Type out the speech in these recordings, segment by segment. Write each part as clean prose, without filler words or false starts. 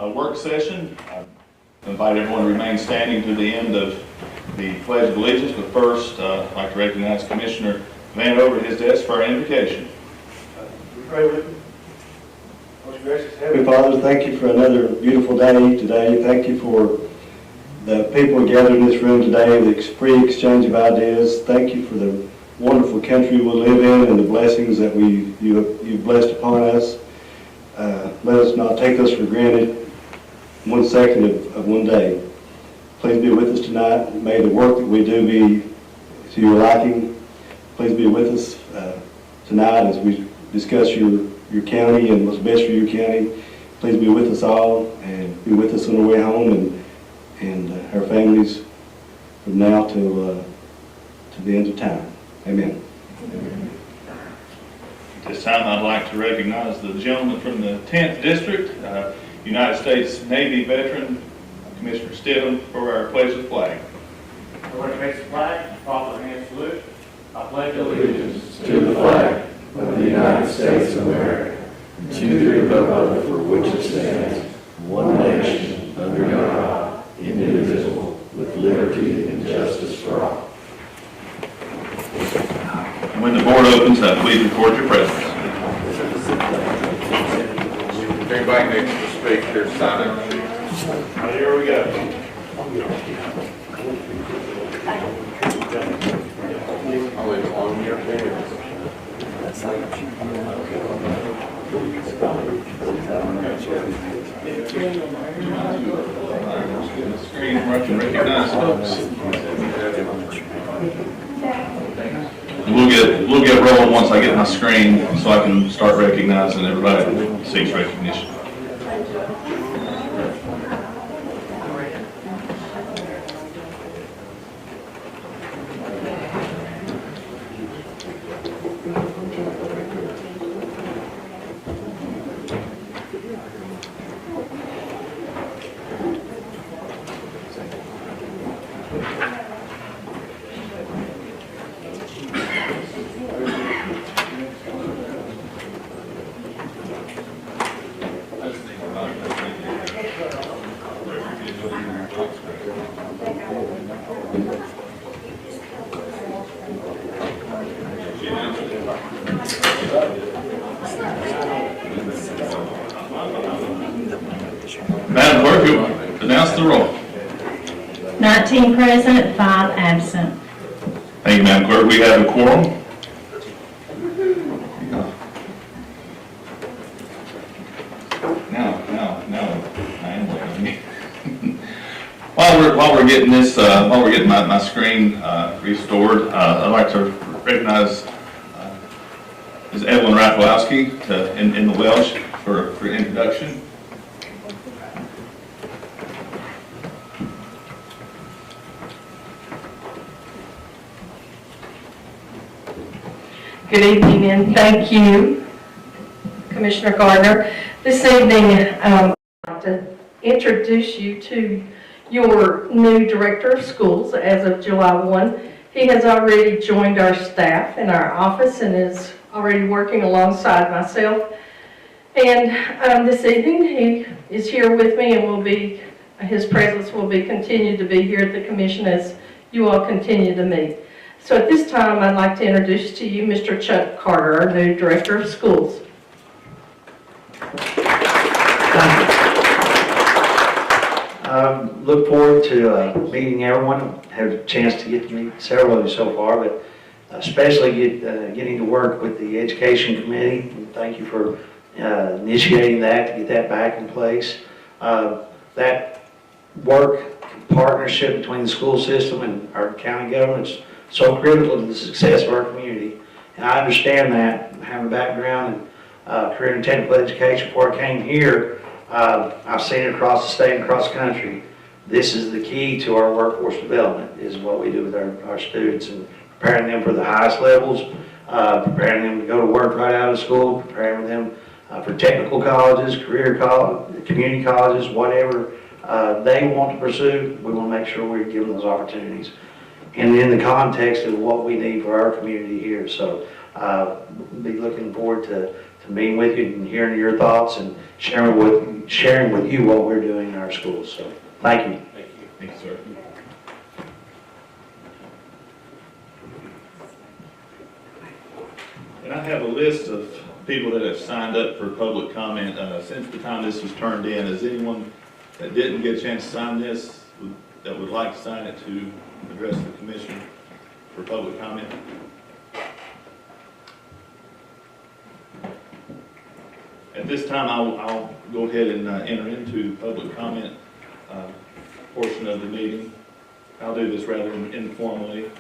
work session. I invite everyone to remain standing to the end of the Pledge of Allegiance, but first I'd like to recognize Commissioner Van over at his desk for our invocation. We pray with you. Most gracious Heavenly Father, thank you for another beautiful day today. Thank you for the people gathered in this room today, the free exchange of ideas. Thank you for the wonderful country we live in and the blessings that you've blessed upon us. Let us not take us for granted 1 second of one day. Please be with us tonight. May the work that we do be to your liking. Please be with us tonight as we discuss your county and what's best for your county. Please be with us all and be with us on our way home and our families from now to the end of time. Amen. At this time, I'd like to recognize the gentleman from the 10th District, United States Navy veteran, Commissioner Sullivan, for our pledge of flag. I want to raise the flag, proper hand salute. I pledge allegiance to the flag of the United States of America, to the republic for which it stands, one nation, under God, indivisible, with liberty and justice for all. And when the board opens, please record your presence. If anybody needs to speak, there's sign-in sheets. Here we go. I'll leave it on here. Screen where I can recognize folks. We'll get rolling once I get my screen so I can start recognizing everybody that seeks recognition. Madam Clerk, you'll announce the roll. 19 present, 5 absent. Thank you, Madam Clerk. We have a quorum. No, I am waiting. While we're getting this, while we're getting my screen restored, I'd like to recognize Ms. Evelyn Rafalowski in the Welsh for introduction. Good evening and thank you, Commissioner Gardner. This evening, I'd like to introduce you to your new Director of Schools as of July 1. He has already joined our staff in our office and is already working alongside myself. And this evening, he is here with me and his presence will be continued to be here at the Commission as you all continue to meet. So at this time, I'd like to introduce to you Mr. Chuck Carter, our new Director of Schools. Look forward to meeting everyone. Had a chance to get to meet several of you so far, but especially getting to work with the Education Committee. And thank you for initiating that, to get that back in place. That work partnership between the school system and our county government is so critical to the success of our community. And I understand that, having a background in career and technical education before I came here. I've seen it across the state and across the country. This is the key to our workforce development, is what we do with our students and preparing them for the highest levels, preparing them to go to work right out of school, preparing them for technical colleges, career college, community colleges, whatever they want to pursue. We want to make sure we're giving those opportunities. And in the context of what we need for our community here. So be looking forward to meeting with you and hearing your thoughts and sharing with you what we're doing in our schools. So, thank you. Thank you, sir. And I have a list of people that have signed up for public comment since the time this was turned in. Is anyone that didn't get a chance to sign this that would like to sign it to address the commission for public comment? At this time, I'll go ahead and enter into the public comment portion of the meeting. I'll do this rather informally.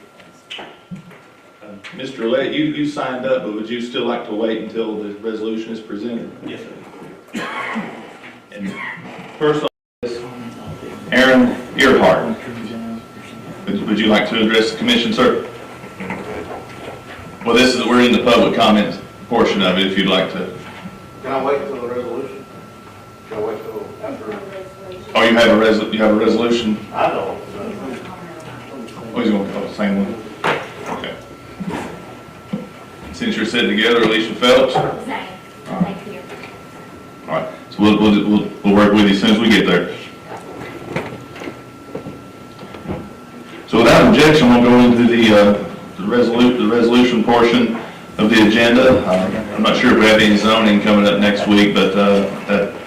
Mr. Lett, you signed up, but would you still like to wait until the resolution is presented? Yes, sir. And first on this, Aaron Earhart. Would you like to address the commission, sir? Well, we're in the public comment portion of it, if you'd like to. Can I wait until the resolution? Can I wait till after? Oh, you have a resolution? I don't. Oh, he's going to call the same one? Okay. Since you're sitting together, Alicia Phelps? Same. Thank you. All right, so we'll work with you as soon as we get there. So without objection, we'll go into the resolution portion of the agenda. I'm not sure if we have any zoning coming up next week, but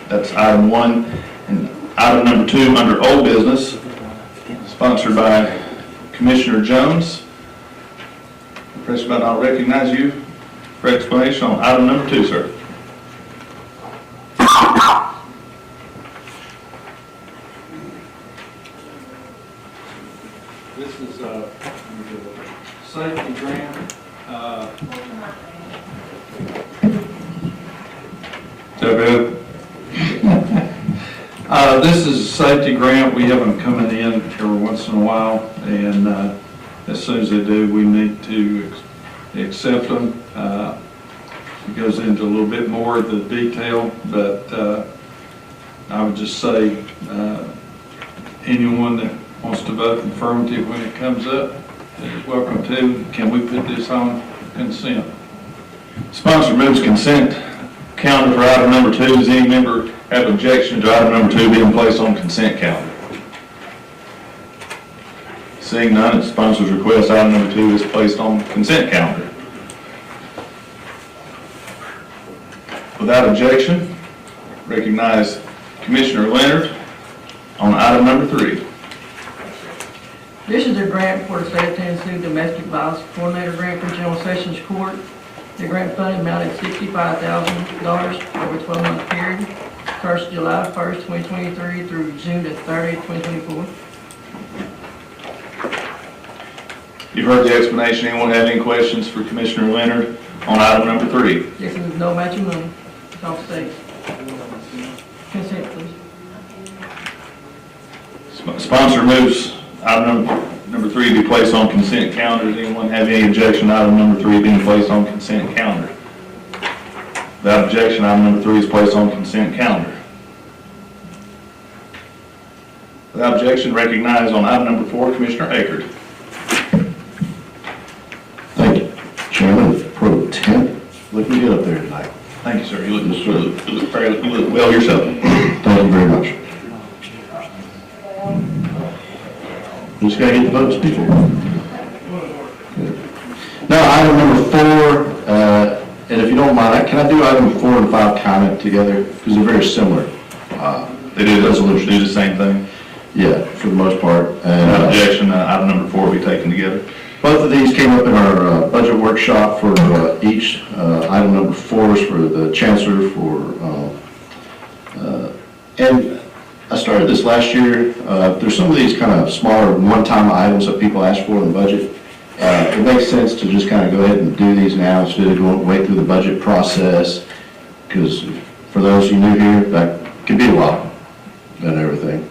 that's item 1. And item number 2 under old business, sponsored by Commissioner Jones. President, I'll recognize you for explanation on item number 2, sir. This is a safety grant. Is that good? This is a safety grant. We have them coming in every once in a while, and as soon as they do, we need to accept them. It goes into a little bit more of the detail, but I would just say anyone that wants to vote affirmative when it comes up is welcome to. Can we put this on consent? Sponsor moves consent calendar for item number 2. Does any member have objection to item number 2 being placed on consent calendar? Seeing none, at sponsor's request, item number 2 is placed on consent calendar. Without objection, recognize Commissioner Leonard on item number 3. This is a grant for the State of Tennessee Domestic Violence Coordinator Grant for General Sessions Court. The grant funding amounted $65,000 over a 12-month period, starts July 1st, 2023 through June the 30th, 2024. You've heard the explanation. Anyone have any questions for Commissioner Leonard on item number 3? This is no matching money, it's off state. Consent, please. Sponsor moves item number 3 be placed on consent calendar. Does anyone have any objection to item number 3 being placed on consent calendar? Without objection, item number 3 is placed on consent calendar. Without objection, recognize on item number 4, Commissioner Akert. Thank you, Chairman Pro Tem. Looking good up there tonight. Thank you, sir. You look well yourself. Thank you very much. Just gotta get the votes, people. Now, item number 4, and if you don't mind, can I do item 4 and 5 comment together? Because they're very similar. They do the same thing. Yeah, for the most part. Without objection, item number 4 will be taken together. Both of these came up in our budget workshop for each. Item number 4 is for the chancellor and I started this last year. There's some of these kind of smaller one-time items that people ask for in the budget. It makes sense to just kind of go ahead and do these now instead of going wait through the budget process, because for those of you new here, that could be a while and everything.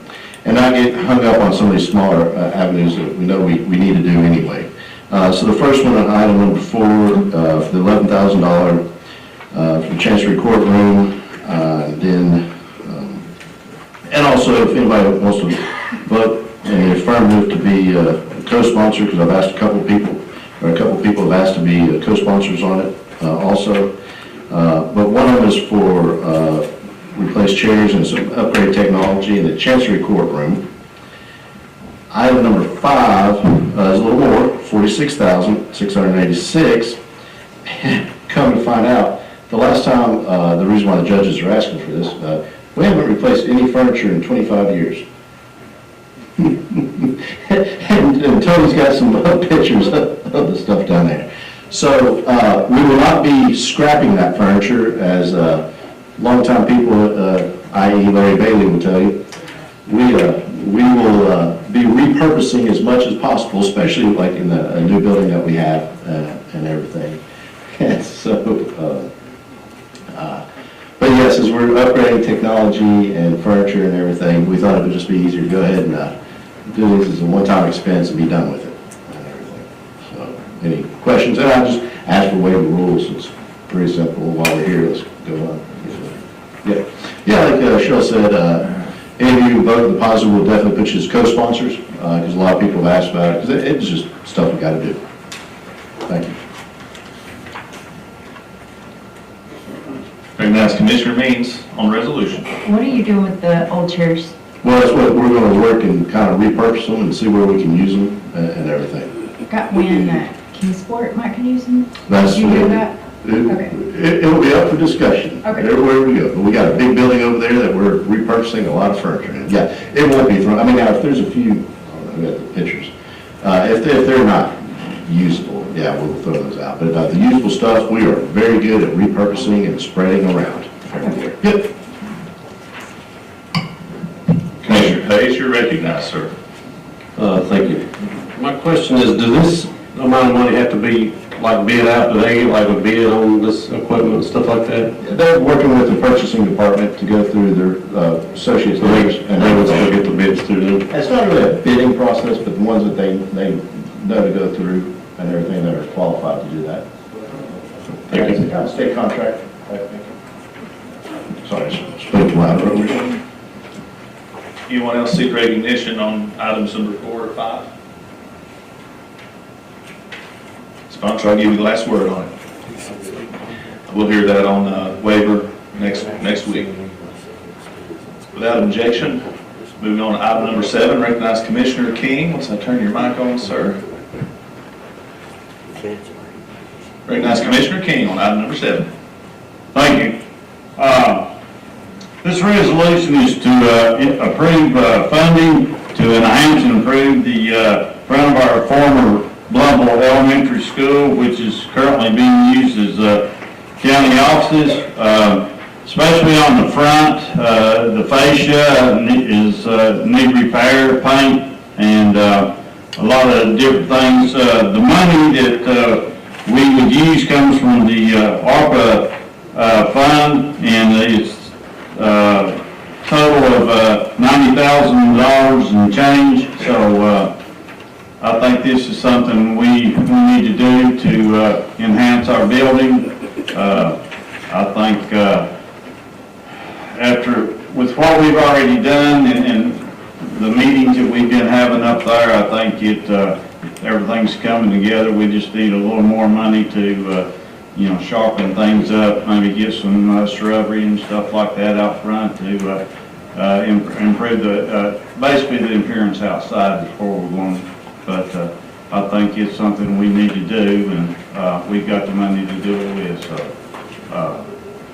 And not get hung up on some of these smaller avenues that we know we need to do anyway. So the first one on item number 4, for the $11,000 for the Chancery Courtroom, and also if anybody wants to vote in the affirmative to be a co-sponsor, because I've asked a couple people have asked to be co-sponsors on it also. But one of them is for replace chairs and some upgrade technology in the Chancery courtroom. Item number 5 is a little more, $46,686. Come to find out, the last time, the reason why the judges are asking for this, we haven't replaced any furniture in 25 years. and Tony's got some pictures of the stuff down there. So we will not be scrapping that furniture, as longtime people, i.e. Larry Bailey, will tell you. We will be repurposing as much as possible, especially like in the new building that we have and everything. And so, but yes, as we're upgrading technology and furniture and everything, we thought it would just be easier to go ahead and do this as a one-time expense and be done with it and everything. So, any questions? And I'll just ask for waiver rules. It's pretty simple. While we're here, let's go on. Yeah, like Cheryl said, any of you who vote in the positive will definitely put you as co-sponsors, because a lot of people have asked about it, because it's just stuff we got to do. Thank you. Recognize Commissioner Means on resolution. What are you doing with the old chairs? Well, that's what we're going to work and kind of repurpose them and see where we can use them and everything. Got when Kingsport might can use them? That's You know that? It'll be up for discussion. Okay. Everywhere we go. But we got a big building over there that we're repurposing a lot of furniture in. Yeah, it won't be thrown. I mean, now if there's a few, we got the pictures. If they're not usable, yeah, we'll throw those out. But about the usable stuff, we are very good at repurposing and spreading around everywhere. Yep. Commissioner Page, you're recognized, sir. Thank you. My question is, does this amount of money have to be like bid out? Do they get like a bid on this equipment and stuff like that? They're working with the purchasing department to go through their associates bidders, and They would still get the bids through them? it's not really a bidding process, but the ones that they know to go through and everything that are qualified to do that. Thank you. It's a kind of state contract type thing. Sorry, spoke louder over here. Anyone else seek recognition on items number 4 or 5? Sponsor, I'll give you the last word on it. We'll hear that on waiver next week. Without objection, moving on to item number 7, recognize Commissioner King. Once I turn your mic on, sir. Recognize Commissioner King on item number 7. Thank you. This resolution is to approve funding to enhance and improve the front of our former Bluntville Elementary School, which is currently being used as county offices, especially on the front. The fascia is need repair, paint, and a lot of different things. The money that we would use comes from the ARPA fund, and it's total of $90,000 and change. So I think this is something we need to do to enhance our building. I think with what we've already done and the meetings that we've been having up there, I think everything's coming together. We just need a little more money to sharpen things up, maybe get some shrubbery and stuff like that out front to improve basically the appearance outside before we're going. But I think it's something we need to do, and we've got the money to do it with. So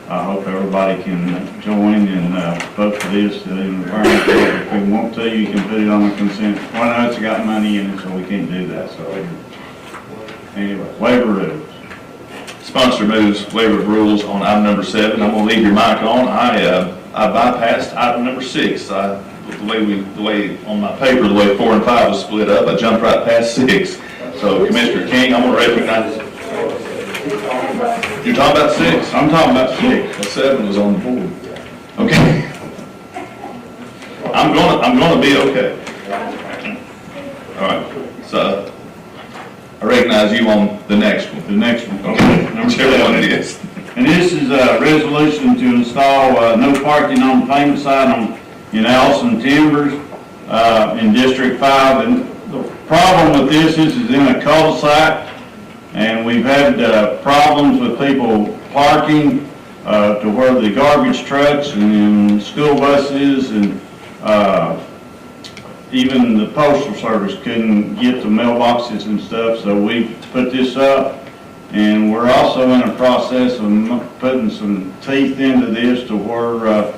I hope everybody can join and vote for this. If we want to, you can put it on the consent. Well, no, it's got money in it, so we can't do that. So anyway, waiver rules. Sponsor moves waiver of rules on item number 7. I'm going to leave your mic on. I bypassed item number 6. The way on my paper, the way 4 and 5 was split up, I jumped right past 6. So Commissioner King, I'm going to recognize. You're talking about 6? I'm talking about 6. Well, 7 was on the board. Okay. I'm gonna be okay. All right. So I recognize you on the next one. The next one, okay. Whichever one it is. And this is a resolution to install no parking on the pavement side in Allison Timbers in District 5. And the problem with this is in a cul-de-sac, and we've had problems with people parking to where the garbage trucks and school buses and, even the postal service couldn't get the mailboxes and stuff, so we put this up. And we're also in a process of putting some teeth into this to where,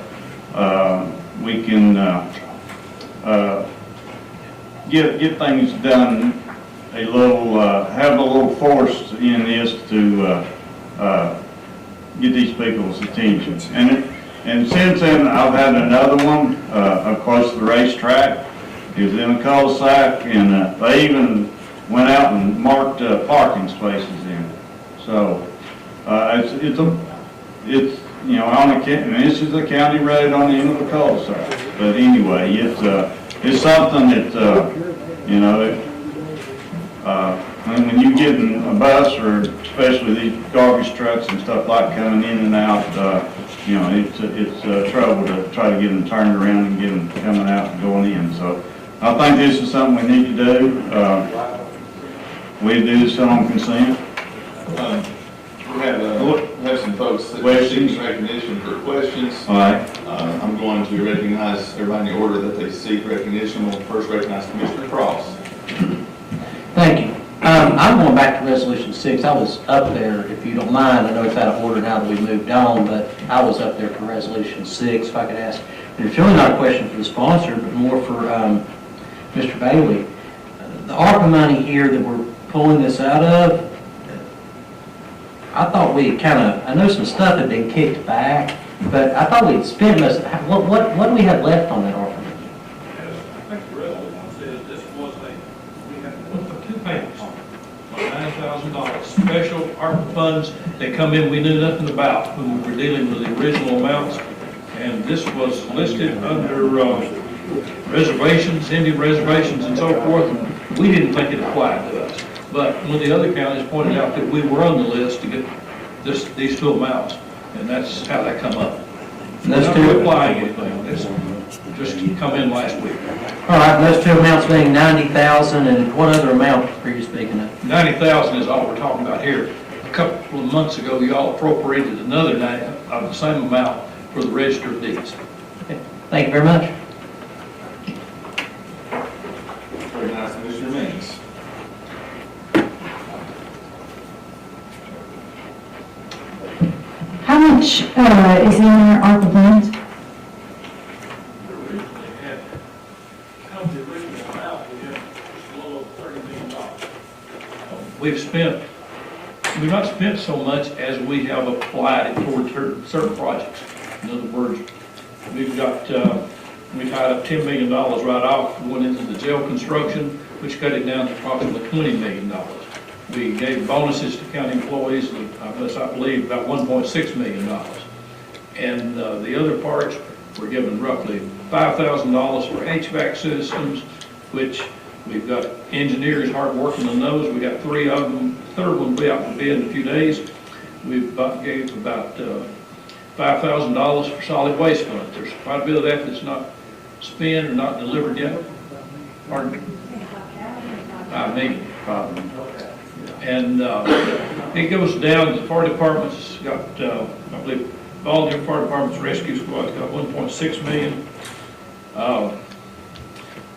we can, get things done a little, have a little force in this to, get these people's attention. And since then, I've had another one, across the racetrack. It was in a cul-de-sac, and, they even went out and marked, parking spaces in. So, it's, you know, on a, and this is a county road on the end of the cul-de-sac. But anyway, it's something that, you know, when you get in a bus, or especially these garbage trucks and stuff like coming in and out, you know, it's trouble to try to get them turned around and get them coming out and going in. So I think this is something we need to do. We do this on consent. We have some folks that are seeking recognition for questions. All right. I'm going to recognize everybody in the order that they seek recognition. We'll first recognize Commissioner Cross. Thank you. I'm going back to Resolution 6. I was up there, if you don't mind. I know it's out of order now that we moved on, but I was up there for Resolution 6, if I could ask. And it's really not a question for the sponsor, but more for Mr. Bailey. The ARPA money here that we're pulling this out of, I thought we kind of, I know some stuff had been kicked back, but I thought we'd spent most, what do we have left on that ARPA money? I think the resolution says this was we had two payments on it, $9,000 special ARPA funds that come in we knew nothing about when we were dealing with the original amounts. And this was listed under reservations, Indian reservations and so forth, and we didn't think it applied to us. But when the other counties pointed out that we were on the list to get these two amounts, and that's how that come up. And those We're two not applying anything, it's just come in last week. All right, and those two amounts being $90,000, and what other amount were you speaking of? $90,000 is all we're talking about here. A couple of months ago, y'all appropriated another 90 of the same amount for the register of deeds. Okay. Thank you very much. Recognize Commissioner Means. How much is in our ARPA funds? We've not spent so much as we have applied it toward certain projects. In other words, we've got, we tied up $10 million right off going into the jail construction, which cut it down to approximately $20 million. We gave bonuses to county employees, I believe, about $1.6 million. And the other parts, we're given roughly $5,000 for HVAC systems, which we've got engineers hard working on those. We got 3 of them. The third one will be out to bid in a few days. We've gave about $5,000 for solid waste fund. There's quite a bit of that that's not spent or not delivered yet. Pardon? $5 million, probably. And it goes down, the fire department's got, I believe, volunteer fire department's rescue squad's got $1.6 million.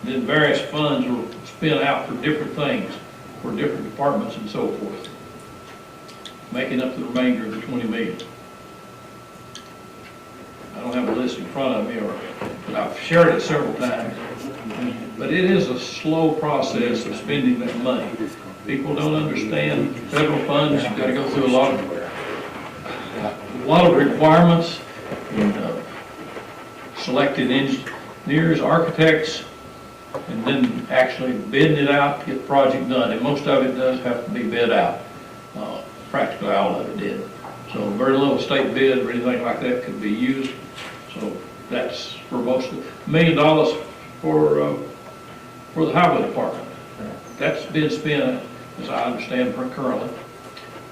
Then various funds were spent out for different things, for different departments and so forth, making up the remainder of the $20 million. I don't have a list in front of me, but I've shared it several times. But it is a slow process of spending that money. People don't understand federal funds. You've got to go through a lot of requirements, and selected engineers, architects, and then actually bidding it out to get the project done. And most of it does have to be bid out. Practically all of it did. So very little state bid or anything like that could be used. So that's for most of it. $1 million for the highway department. That's been spent, as I understand currently,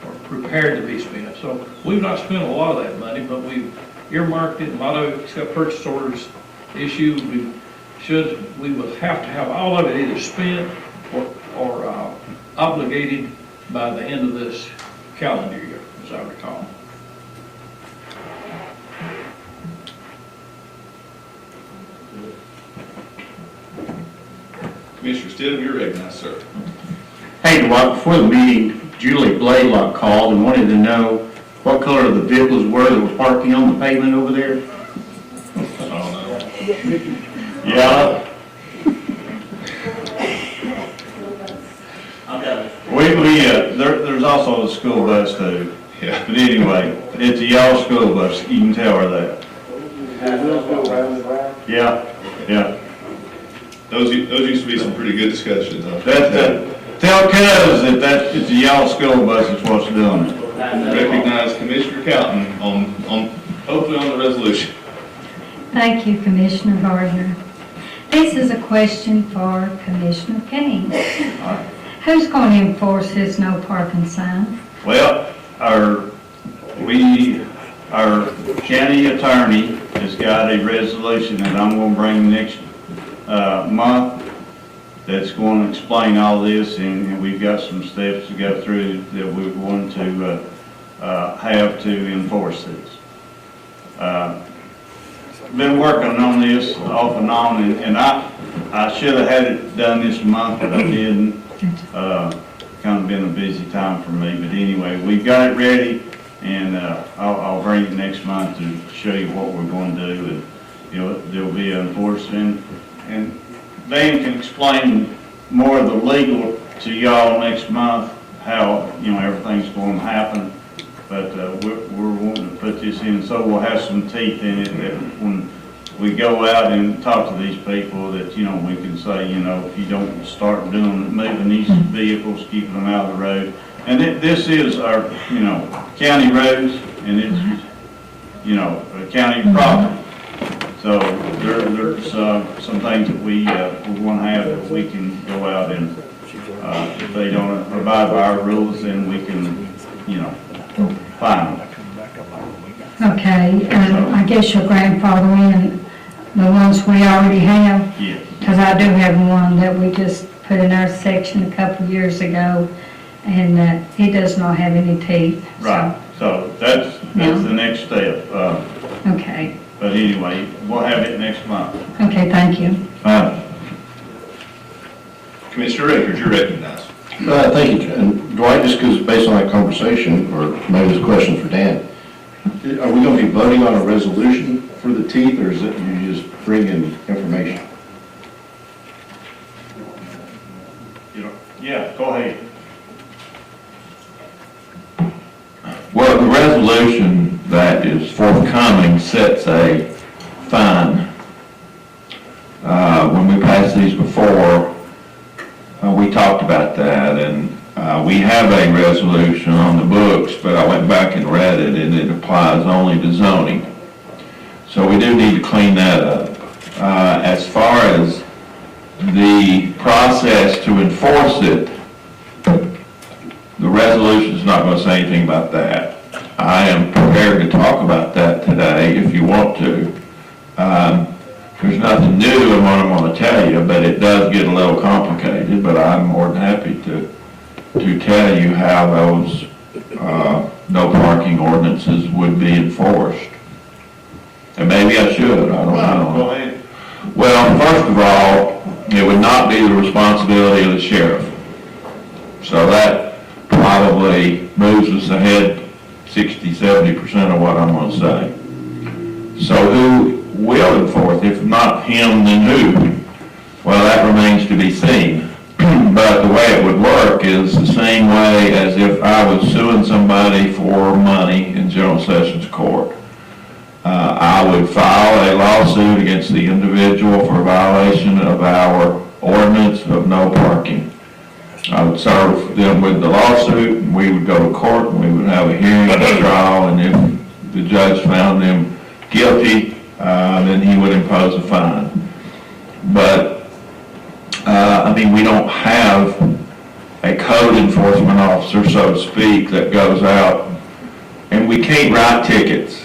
or prepared to be spent. So we've not spent a lot of that money, but we've earmarked it. A lot of it's got purchase orders issued. We will have to have all of it either spent or obligated by the end of this calendar year, as I recall. Commissioner Stidham, you're recognized, sir. Hey, Dwight, before the meeting, Julie Blaylock called and wanted to know what color the vehicles were that were parking on the pavement over there. Oh, no. Yeah. There's also a school bus too. Yeah. But anyway, it's a yellow school bus, you can tell her that. Yeah, yeah. Those used to be some pretty good discussions. Tell Cuz that it's a yellow school bus that's what's doing it. Recognize Commissioner Cowton hopefully on the resolution. Thank you, Commissioner Gardner. This is a question for Commissioner King. Who's going to enforce this no parking sign? Well, our county attorney has got a resolution that I'm gonna bring next, month that's going to explain all this, and we've got some steps to go through that we're going to, have to enforce this. Been working on this off and on, and I should have had it done this month, but I didn't. Kind of been a busy time for me, but anyway, we've got it ready, and I'll bring it next month to show you what we're going to do, and there'll be enforcement, and Dan can explain more of the legal to y'all next month, how, everything's going to happen, but we're wanting to put this in, so we'll have some teeth in it, that when we go out and talk to these people, that, we can say, if you don't start moving these vehicles, keeping them out of the road. And this is our, county roads, and it's, a county property. So there's some things that we want to have that we can go out and, if they don't abide by our rules, then we can, fine them. Okay, I guess your grandfather in the ones we already have? Yes. Because I do have one that we just put in our section a couple of years ago, and it does not have any teeth. Right, so that's the next step. Okay. But anyway, we'll have it next month. Okay, thank you. Commissioner Richards, you're recognized. Thank you, and Dwight, just because based on that conversation, or maybe this question for Dan, are we going to be voting on a resolution for the teeth, or is it you just bring in information? Yeah, go ahead. Well, the resolution that is forthcoming sets a fine. When we passed these before, we talked about that, and we have a resolution on the books, but I went back and read it, and it applies only to zoning. So we do need to clean that up. As far as the process to enforce it, the resolution is not going to say anything about that. I am prepared to talk about that today if you want to. There's nothing new in what I'm going to tell you, but it does get a little complicated, but I'm more than happy to tell you how those no parking ordinances would be enforced. And maybe I should, I don't know. Go ahead. Well, first of all, it would not be the responsibility of the sheriff. So that probably moves us ahead 60-70% of what I'm going to say. So who will enforce? If not him, then who? Well, that remains to be seen. But the way it would work is the same way as if I was suing somebody for money in General Sessions Court. I would file a lawsuit against the individual for violation of our ordinance of no parking. I would serve them with the lawsuit, and we would go to court, and we would have a hearing and a trial, and if the judge found them guilty, then he would impose a fine. But, we don't have a code enforcement officer, so to speak, that goes out, and we can't write tickets.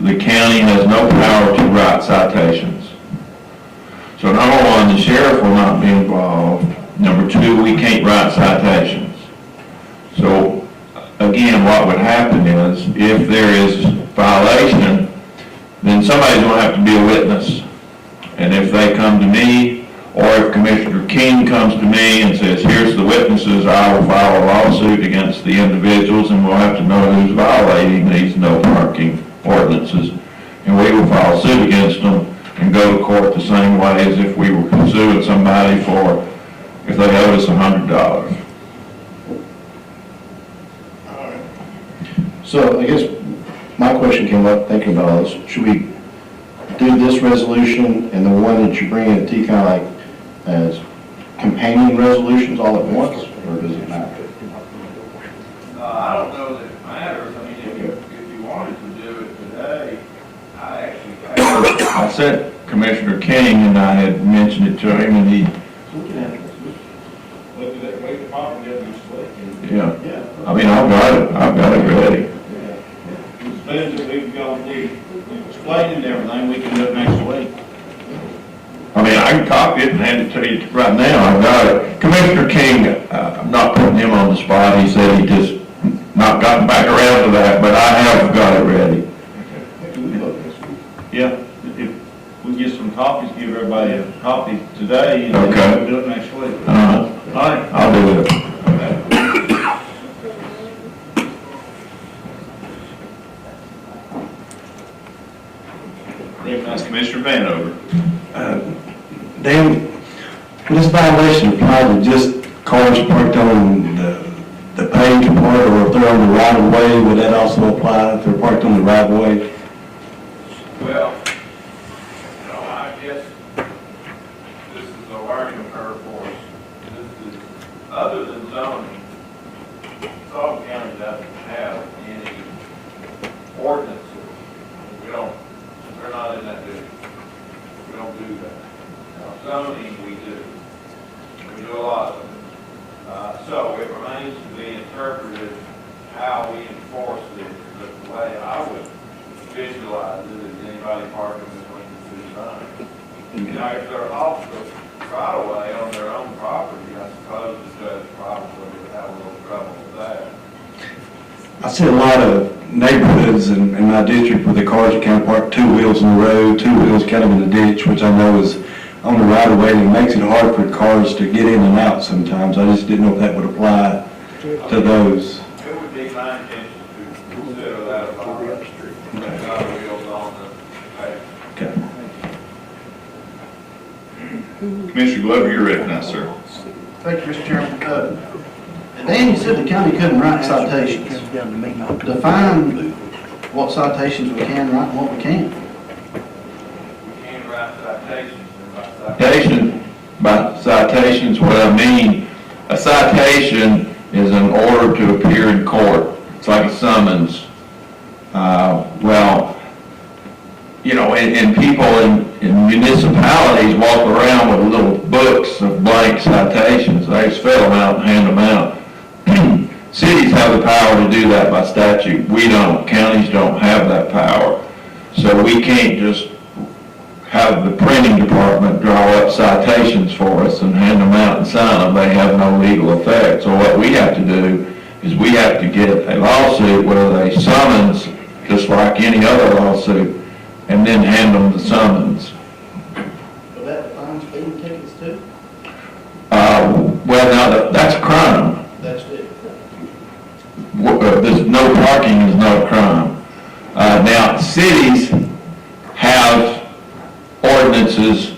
The county has no power to write citations. So number one, the sheriff will not be involved. Number two, we can't write citations. So again, what would happen is if there is violation, then somebody's going to have to be a witness. And if they come to me or if Commissioner King comes to me and says, here's the witnesses, I will file a lawsuit against the individuals, and we'll have to know who's violating these no parking ordinances. And we will file suit against them and go to court the same way as if we were suing somebody for, if they owed us $100. So I guess my question came up thinking about all this. Should we do this resolution and the one that you bring in T kind of like as companion resolutions all at once, or does it matter? I don't know that it matters. I mean, if you wanted to do it today, I sent Commissioner King, and I had mentioned it to him, and he, yeah. I mean, I've got it ready. Depends if we've got the explaining everything, we can do it next week. I mean, I can copy it and hand it to you right now. I've got it. Commissioner King, I'm not putting him on the spot. He said he just not gotten back around to that, but I have got it ready. Yeah, if we get some copies, give everybody a copy today, and Okay. then we'll do it next week. All right, I'll do it. Recognize Commissioner Vanover. Dan, will this violation apply to just cars parked on the paved part, or if they're on the right of way, would that also apply if they're parked on the right of way? Well, I guess this is a learning curve for us. This is, other than zoning, Sullivan County doesn't have any ordinances. We're not in that business. We don't do that. Now, zoning, we do. We do a lot of it. So it remains to be interpreted how we enforce this. But the way I would visualize it is anybody parking between the two signs. Now, if they're off the right of way on their own property, I suppose the judge probably would have a little trouble with that. I see a lot of neighborhoods in my district where the cars are kind of parked two wheels in the road, two wheels kind of in the ditch, which I know is on the right of way, and it makes it hard for cars to get in and out sometimes. I just didn't know if that would apply to those. It would be my intention to consider that a violation. That's how the wheels on the pavement. Okay. Commissioner Glover, you're recognized, sir. Thank you, Mr. Chairman. Dan, you said the county couldn't write citations. Define what citations we can write and what we can't. We can write citations and by Citations, what I mean, a citation is an order to appear in court. It's like a summons. Well, you know, and people in municipalities walk around with little books of blank citations. They just fill them out and hand them out. Cities have the power to do that by statute. We don't. Counties don't have that power. So we can't just have the printing department draw up citations for us and hand them out and sign them. They have no legal effect. So what we have to do is we have to get a lawsuit where they summons, just like any other lawsuit, and then hand them the summons. But that defines speeding tickets too? Well, now, that's a crime. That's it. There's no parking is not a crime. Now, cities have ordinances,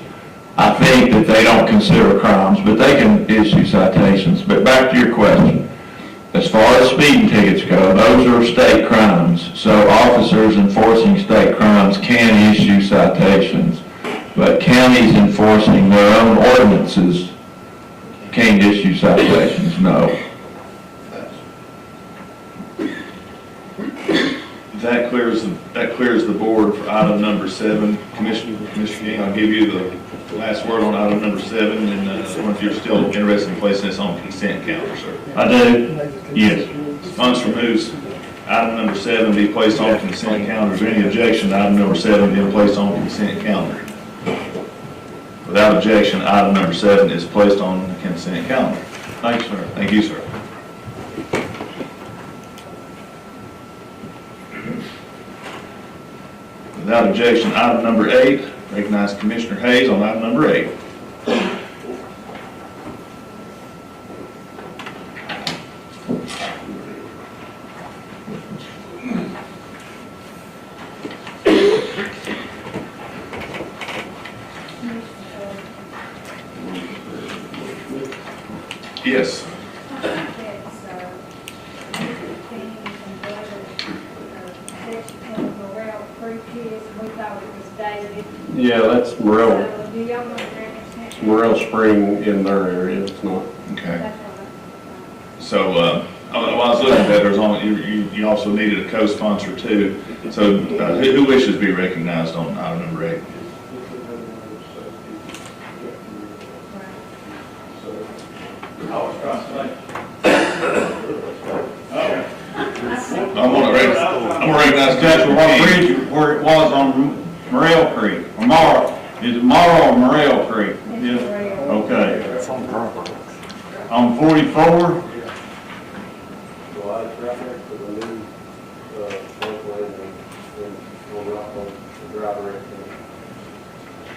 I think, that they don't consider crimes, but they can issue citations. But back to your question. As far as speeding tickets go, those are state crimes. So officers enforcing state crimes can issue citations. But counties enforcing their own ordinances can't issue citations, no. That clears the board for item number 7. Commissioner King, I'll give you the last word on item number 7, and I wonder if you're still interested in placing this on consent calendar, sir. I do. Yes. Funds removes item number 7 be placed on consent calendar. Is there any objection to item number 7 being placed on consent calendar? Without objection, item number 7 is placed on the consent calendar. Thank you, sir. Thank you, sir. Without objection, item number 8, recognize Commissioner Hayes on item number 8. Yes. We thought it was David. Yeah, that's Morel, So do y'all want to recognize? Morel Spring in their area, it's not. Okay. So, while I was looking at that, there's only, you also needed a co-sponsor too. So, who wishes to be recognized on item number 8? I'm gonna recognize That's Commissioner what King. bridge, where it was on Morel Creek, or Morrow, is it Morrow or Morel Creek? Yes. Okay. It's on Providence. On 44, Well, it's right next to the new, lane and on Rock on the driver.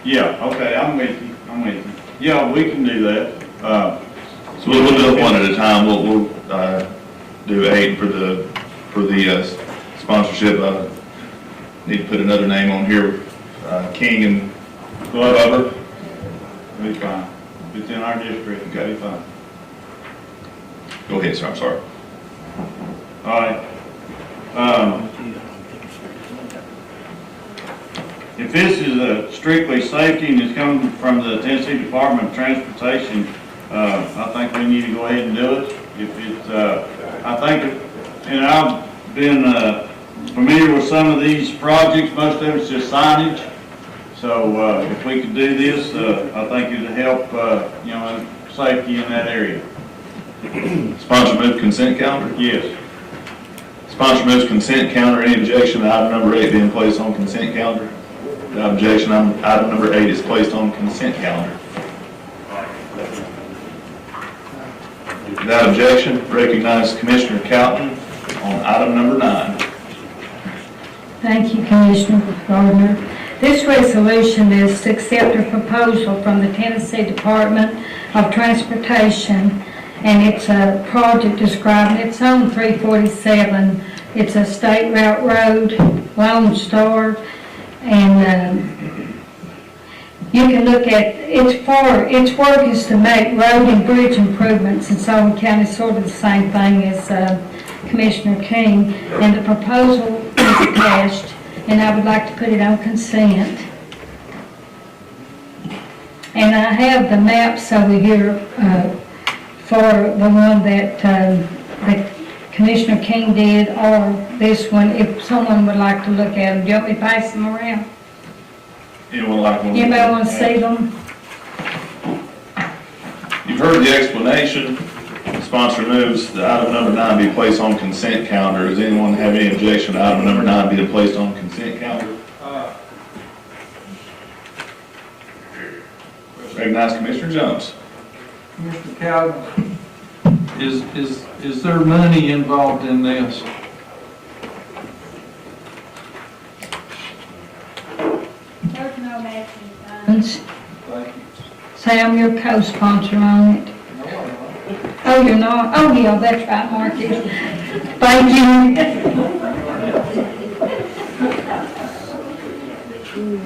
yeah, okay, I'm with you. Yeah, we can do that. So we'll do it one at a time. We'll do 8 for the sponsorship. Need to put another name on here, King and Glover. Be fine. If it's in our district, it's gotta be fine. Go ahead, sir, I'm sorry. All right. If this is a strictly safety and it's coming from the Tennessee Department of Transportation, I think we need to go ahead and do it. If it's, I think, and I've been familiar with some of these projects, most of it's just signage. So if we could do this, I think it'd help, safety in that area. Sponsor move consent calendar? Yes. Sponsor moves consent calendar. Any objection to item number 8 being placed on consent calendar? Without objection, item number 8 is placed on consent calendar. Without objection, recognize Commissioner Cowton on item number 9. Thank you, Commissioner Gardner. This resolution is to accept a proposal from the Tennessee Department of Transportation, and it's a project describing, it's on 347. It's a state route road, Lone Star, and you can look at, its work is to make road and bridge improvements in Sullivan County, sort of the same thing as Commissioner King, and the proposal is attached, and I would like to put it on consent. And I have the maps over here for the one that Commissioner King did, or this one, if someone would like to look at them. Do you want me to pass them around? Anyone like one? Anybody want to see them? You've heard the explanation. Sponsor moves that item number 9 be placed on consent calendar. Does anyone have any objection to item number 9 being placed on consent calendar? Recognize Commissioner Jones. Mr. Cowden, is there money involved in this? There's no matching funds. Sam, you're co-sponsor on it. Oh, you're not? Oh, yeah, that's right, Marcus. Thank you.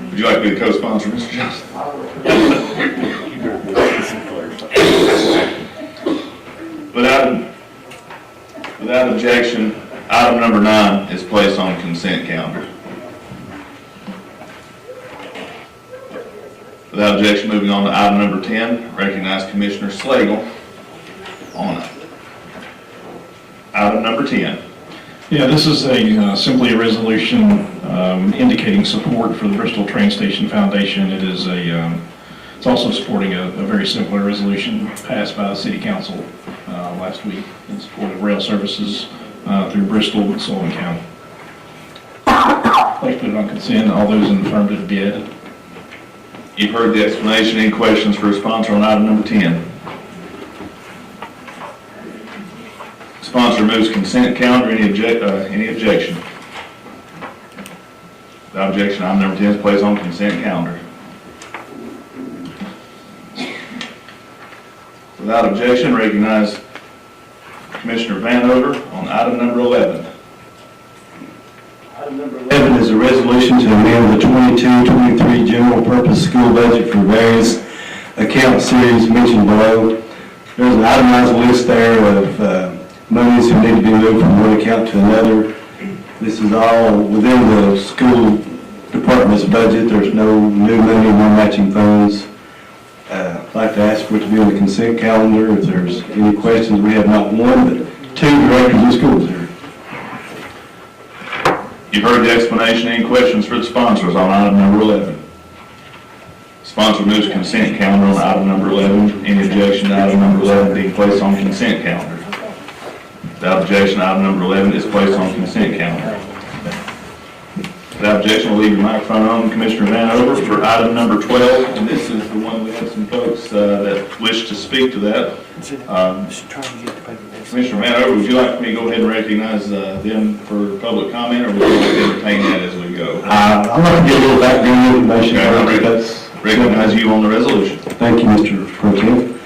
Would you like to be the co-sponsor, Mr. Jones? Without objection, item number 9 is placed on consent calendar. Without objection, moving on to item number 10, recognize Commissioner Slagle on item number 10. Yeah, this is simply a resolution indicating support for the Bristol Train Station Foundation. It is it's also supporting a very similar resolution passed by the City Council last week in support of rail services through Bristol and Sullivan County. I'd like to put it on consent. All those in the affirmative be added. You've heard the explanation. Any questions for a sponsor on item number 10? Sponsor moves consent calendar. Any objection? Without objection, item number 10 is placed on consent calendar. Without objection, recognize Commissioner Vanover on item number 11. Item number 11 is a a resolution to amend the 22-23 general purpose school budget for various account series mentioned below. There's an itemized list there of monies that need to be moved from one account to another. This is all within the school department's budget. There's no new money, no matching funds. I'd like to ask for it to be on the consent calendar. If there's any questions, we have not one, but two directors of schools here. You've heard the explanation. Any questions for the sponsors on item number 11? Sponsor moves consent calendar on item number 11. Any objection to item number 11 being placed on consent calendar? Without objection, item number 11 is placed on consent calendar. Without objection, we'll leave your microphone on. Commissioner Vanover for item number 12, and this is the one we have some folks that wish to speak to that. Commissioner Vanover, would you like me to go ahead and recognize them for public comment, or would you like to entertain that as we go? I'd like to get a little background information. Okay, I'll recognize you on the resolution. Thank you, Mr. Pro Tem.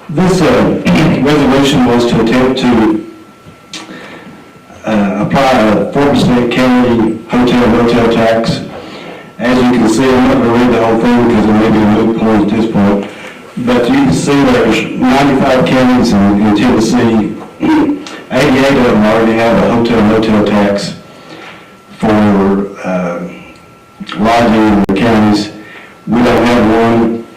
This resolution was to attempt to apply a 4% county hotel motel tax. As you can see, I'm not going to read the whole thing because it may be a moot point at this point, but you can see there's 95 counties in Tennessee. 88 of them already have a hotel motel tax for lodging in the counties. We don't have one.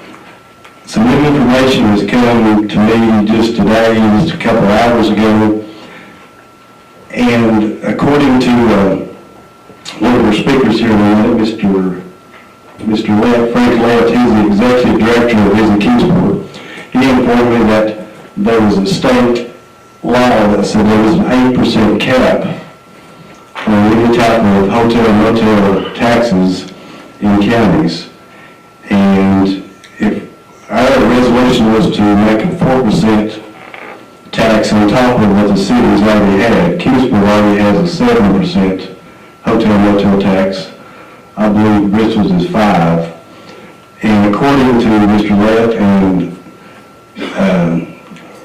Some new information has come to me just today, just a couple of hours ago. And according to one of our speakers here tonight, Mr. Frank Lett, he's the executive director of Visit Kingsport. He informed me that there was a state law that said there was an 8% cap on any type of hotel and motel taxes in counties. And if our resolution was to make a 4% tax on top of what the city's already had, Kingsport already has a 7% hotel motel tax. I believe Bristol's is 5%. And according to Mr. Lett and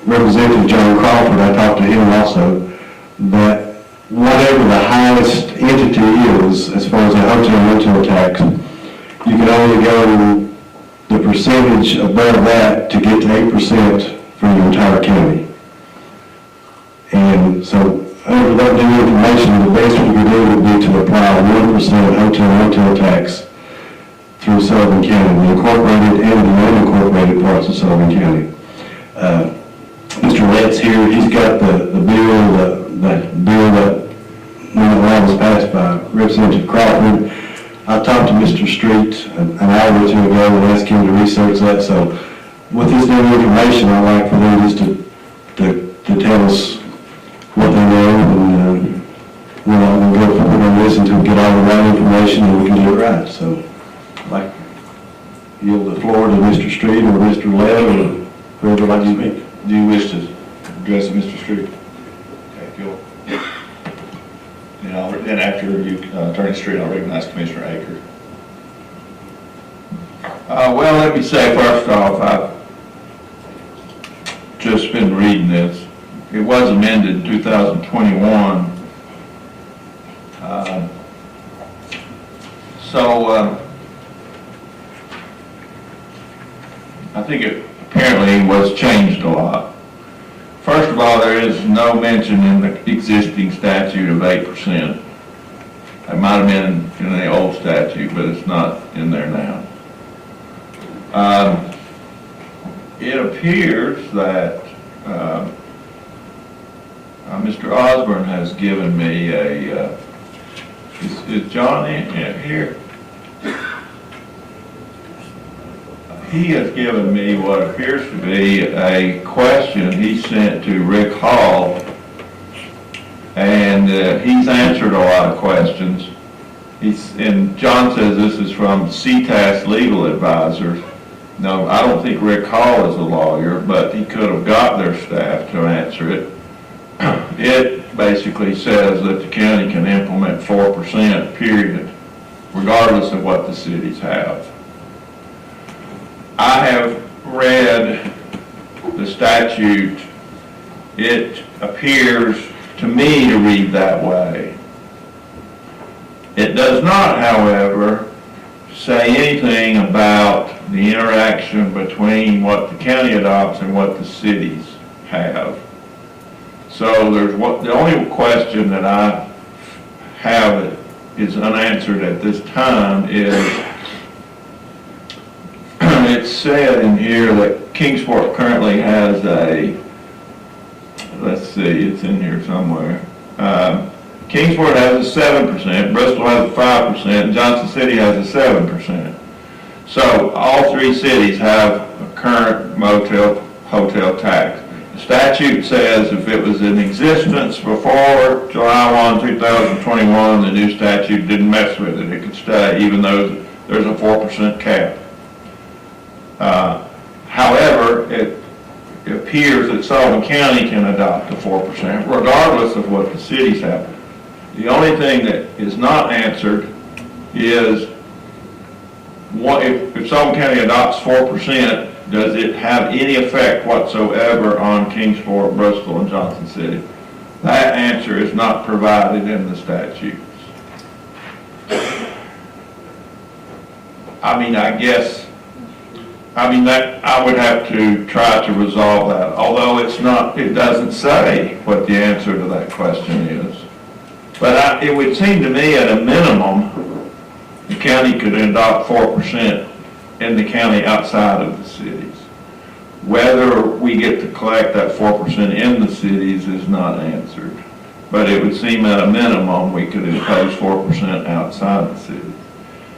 Representative John Crawford, I talked to him also, that whatever the highest entity is as far as a hotel motel tax, you can only go the percentage above that to get to 8% for your entire county. And so, under that new information, the best we could do would be to apply a 1% hotel motel tax through Sullivan County, the incorporated and the unincorporated parts of Sullivan County. Mr. Lett's here. He's got the bill that when the law was passed by Representative Crawford. I talked to Mr. Street an hour or two ago and asked him to research that. So, with this new information, I'd like for them just to tell us what they know, and we're not going to go forward on this until we get all the right information and we can do it right. So, I'd like to yield the floor to Mr. Street or Mr. Lett or whoever would like to speak. Do you wish to address Mr. Street? Okay, cool. Then after you, Attorney Street, I'll recognize Commissioner Aker. Well, let me say first off, I've just been reading this. It was amended in 2021. I think it apparently was changed a lot. First of all, there is no mention in the existing statute of 8%. It might have been in the old statute, but it's not in there now. It appears that Mr. Osborne has given me a, is John in here? He has given me what appears to be a question he sent to Rick Hall, and he's answered a lot of questions. And John says this is from CTAS Legal Advisors. No, I don't think Rick Hall is a lawyer, but he could have got their staff to answer it. It basically says that the county can implement 4%, period, regardless of what the cities have. I have read the statute. It appears to me to read that way. It does not, however, say anything about the interaction between what the county adopts and what the cities have. So the only question that I have that is unanswered at this time is, it's said in here that Kingsport currently has let's see, it's in here somewhere. Kingsport has a 7%, Bristol has a 5%, and Johnson City has a 7%. So all three cities have a current hotel tax. The statute says if it was in existence before July 1, 2021, the new statute didn't mess with it. It could stay even though there's a 4% cap. However, it appears that Sullivan County can adopt a 4% regardless of what the cities have. The only thing that is not answered is if Sullivan County adopts 4%, does it have any effect whatsoever on Kingsport, Bristol, and Johnson City? That answer is not provided in the statutes. That I would have to try to resolve that, although it doesn't say what the answer to that question is. But it would seem to me at a minimum, the county could adopt 4% in the county outside of the cities. Whether we get to collect that 4% in the cities is not answered. But it would seem at a minimum, we could impose 4% outside the cities.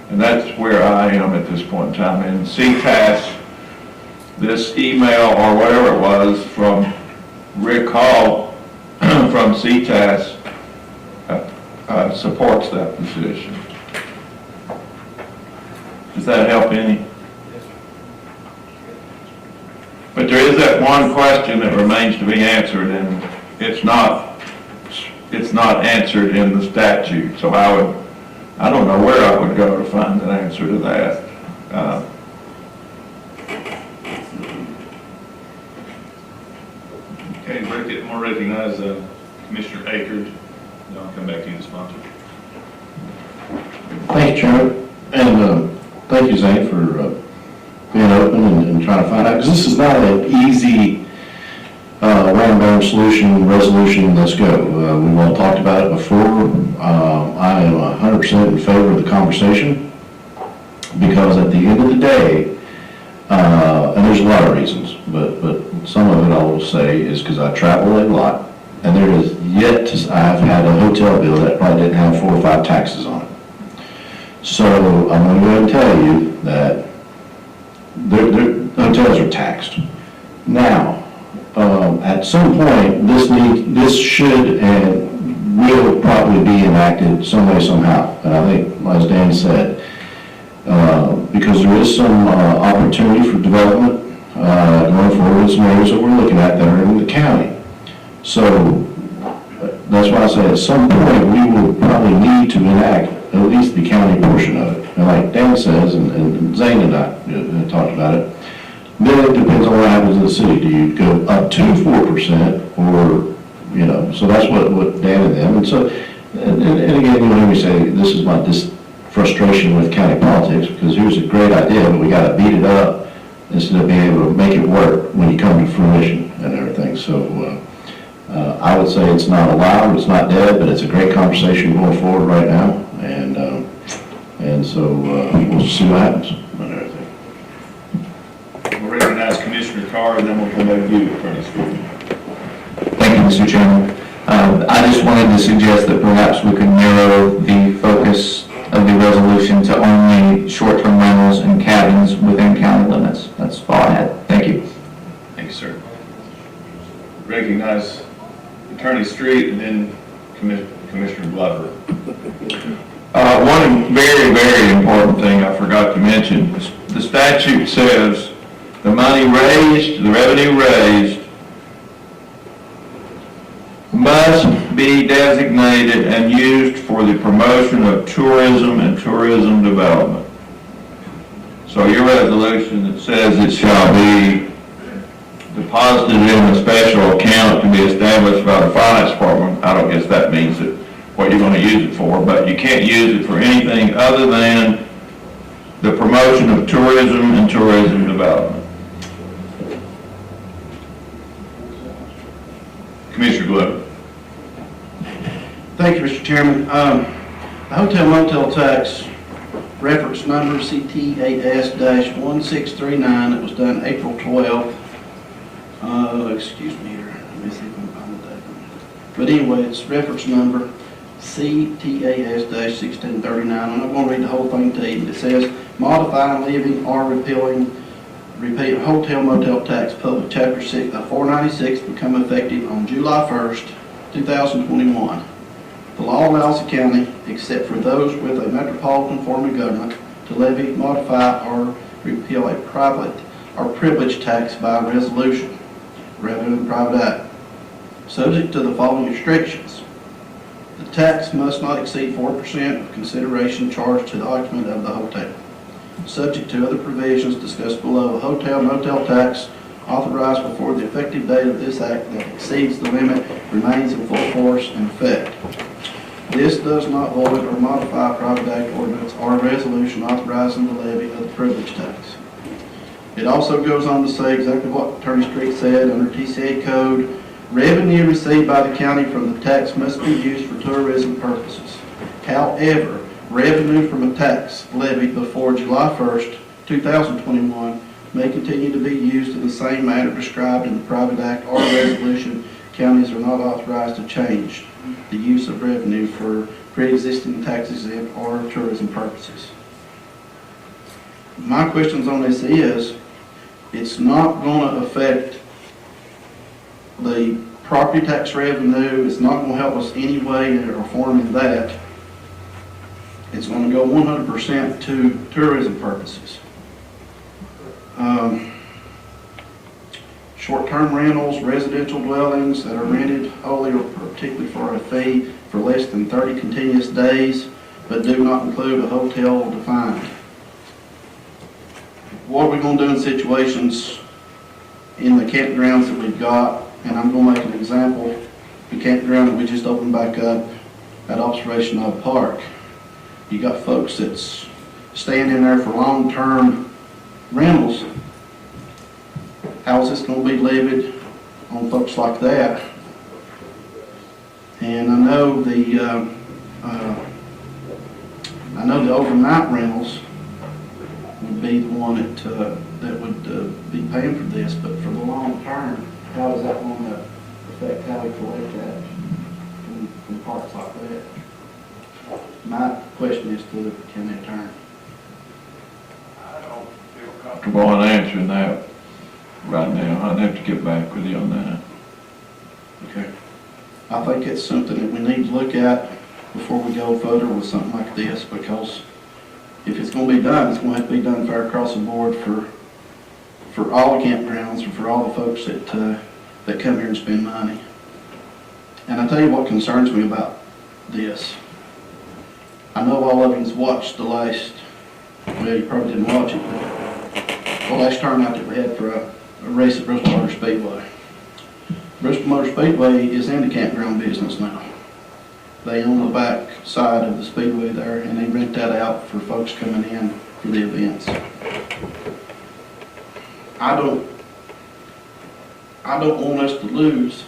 And that's where I am at this point in time. And CTAS, this email or whatever it was from Rick Hall from CTAS supports that position. Does that help any? But there is that one question that remains to be answered, and it's not answered in the statute. So I don't know where I would go to find an answer to that. Okay, Rick, I'm going to recognize Commissioner Akers. Then I'll come back to you, the sponsor. Thank you, Chairman. And thank you, Zane, for being open and trying to find out, because this is not an easy random solution, resolution, let's go. We've all talked about it before. I am 100% in favor of the conversation, because at the end of the day, and there's a lot of reasons, but some of it I will say is because I travel a lot, and there is I've had a hotel bill that probably didn't have 4 or 5 taxes on it. So I'm going to go ahead and tell you that hotels are taxed. Now, at some point, this should and will probably be enacted some way, somehow. And I think, as Dan said, because there is some opportunity for development going forward in some areas that we're looking at that are in the county. So that's why I say at some point we will probably need to enact at least the county portion of it. And like Dan says, and Zane and I talked about it, then it depends on what happens in the city. Do you go up to 4% or, so that's what Dan and them. And so, and again, when we say this is my frustration with county politics, because here's a great idea, but we got to beat it up instead of being able to make it work when you come to fruition and everything. So I would say it's not allowed, it's not dead, but it's a great conversation going forward right now. And so we'll see what happens and everything. We'll recognize Commissioner Carr, and then we'll come back to you, Attorney Stewart. Thank you, Mr. Chairman. I just wanted to suggest that perhaps we could narrow the focus of the resolution to only short-term rentals and cabins within county limits. That's all I had. Thank you. Thank you, sir. Recognize Attorney Street and then Commissioner Glover. One very, very important thing I forgot to mention. The statute says the money raised, the revenue raised, must be designated and used for the promotion of tourism and tourism development. So your resolution that says it shall be deposited in a special account to be established by the finance department, I don't guess that means that what you're gonna use it for, but you can't use it for anything other than the promotion of tourism and tourism development. Commissioner Glover. Thank you, Mr. Chairman. The hotel motel tax reference number CTAS-1639, that was done April 12th. Excuse me here, let me see if I can find that. But anyway, it's reference number CTAS-1639. I'm not going to read the whole thing to you. It says, modifying, levying, or repealing hotel motel tax, public chapter 496, become effective on July 1st, 2021. The law allows the county, except for those with a metropolitan form of government, to levy, modify, or repeal a private or privilege tax by resolution rather than private act, subject to the following restrictions. The tax must not exceed 4% of consideration charged to the occupant of the hotel. Subject to other provisions discussed below, a hotel motel tax authorized before the effective date of this act that exceeds the limit remains in full force and effect. This does not void or modify a private act, ordinance, or resolution authorizing the levy of the privilege tax. It also goes on to say exactly what Attorney Street said under TCA code. Revenue received by the county from the tax must be used for tourism purposes. However, revenue from a tax levied before July 1st, 2021 may continue to be used in the same manner described in the private act or resolution. Counties are not authorized to change the use of revenue for pre-existing tax exempt or tourism purposes. My questions on this is, it's not going to affect the property tax revenue. It's not going to help us any way or form in that. It's going to go 100% to tourism purposes. Short-term rentals, residential dwellings that are rented wholly or particularly for a fee for less than 30 continuous days, but do not include a hotel defined. What are we going to do in situations in the campgrounds that we've got? And I'm going to make an example. The campground that we just opened back up at Observation Knob Park. You got folks that's staying in there for long-term rentals. How is this going to be levied on folks like that? And I know the overnight rentals would be the one that would be paying for this, but for the long term, how is that going to affect how we collect that from parks like that? My question is to the county attorney. I don't feel comfortable. Comfortable in answering that right now. I'd have to get back with you on that. Okay. I think it's something that we need to look at before we go further with something like this, because if it's going to be done, it's going to have to be done fair across the board for all the campgrounds and for all the folks that come here and spend money. And I tell you what concerns me about this. I know all of you's watched the last, well, you probably didn't watch it, but the last turnout that we had for a race at Bristol Motor Speedway. Bristol Motor Speedway is in the campground business now. They own the back side of the speedway there, and they rent that out for folks coming in for the events. I don't want us to lose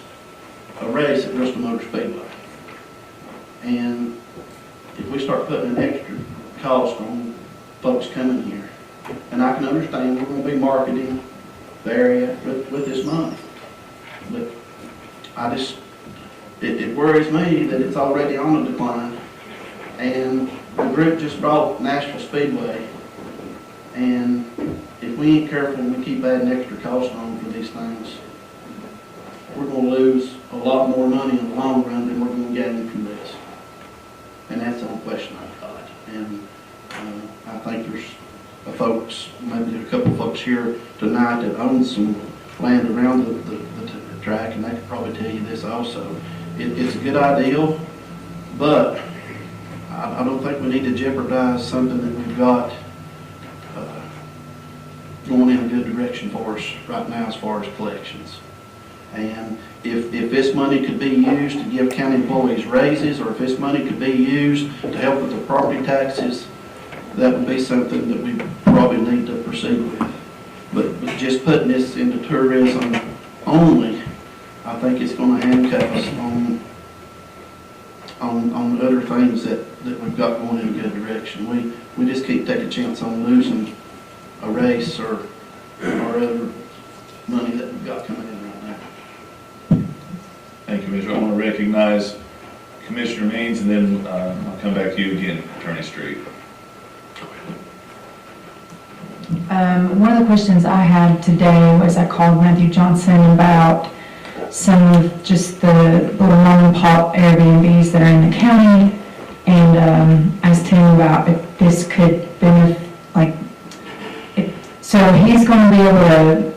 a race at Bristol Motor Speedway. And if we start putting an extra cost on folks coming here, and I can understand we're going to be marketing the area with this money, but it worries me that it's already on a decline, and the group just brought Nashville Speedway, and if we ain't careful and we keep adding extra cost on for these things, we're going to lose a lot more money in the long run than we're going to gain from this. And that's the only question I've got. And I think there's folks, maybe a couple folks here tonight that own some land around the track, and they could probably tell you this also. It's a good idea, but I don't think we need to jeopardize something that we've got going in a good direction for us right now as far as collections. And if this money could be used to give county employees raises, or if this money could be used to help with the property taxes, that would be something that we probably need to proceed with. But just putting this into tourism only, I think it's gonna handcuff us on other things that we've got going in a good direction. We just keep taking a chance on losing a race or other money that we've got coming in right now. Thank you, Commissioner. I want to recognize Commissioner Means, and then I'll come back to you again, Attorney Street. One of the questions I had today was I called Matthew Johnson about some of just the little mom and pop Airbnbs that are in the county, and asked him about if this could benefit, so he's going to be able to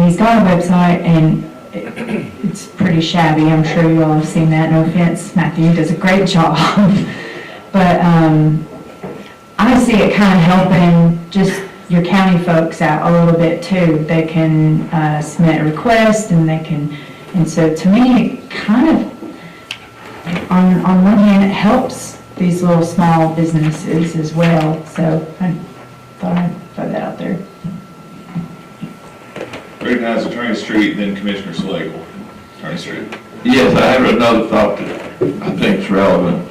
he's got a website, and it's pretty shabby. I'm sure you all have seen that. No offense, Matthew does a great job. But I see it kind of helping just your county folks out a little bit too. They can submit a request, and so to me, it kind of, on one hand, it helps these little small businesses as well. So I thought I'd throw that out there. Recognize Attorney Street, then Commissioner Slagle. Attorney Street. Yes, I have another thought that I think is relevant.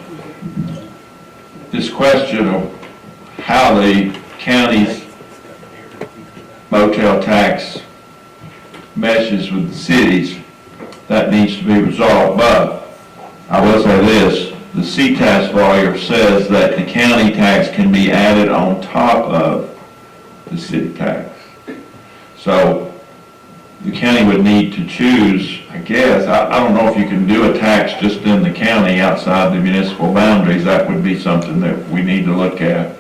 This question of how the county's motel tax meshes with the cities, that needs to be resolved. But I will say this, the CTAS lawyer says that the county tax can be added on top of the city tax. So the county would need to choose, I guess, I don't know if you can do a tax just in the county outside the municipal boundaries. That would be something that we need to look at.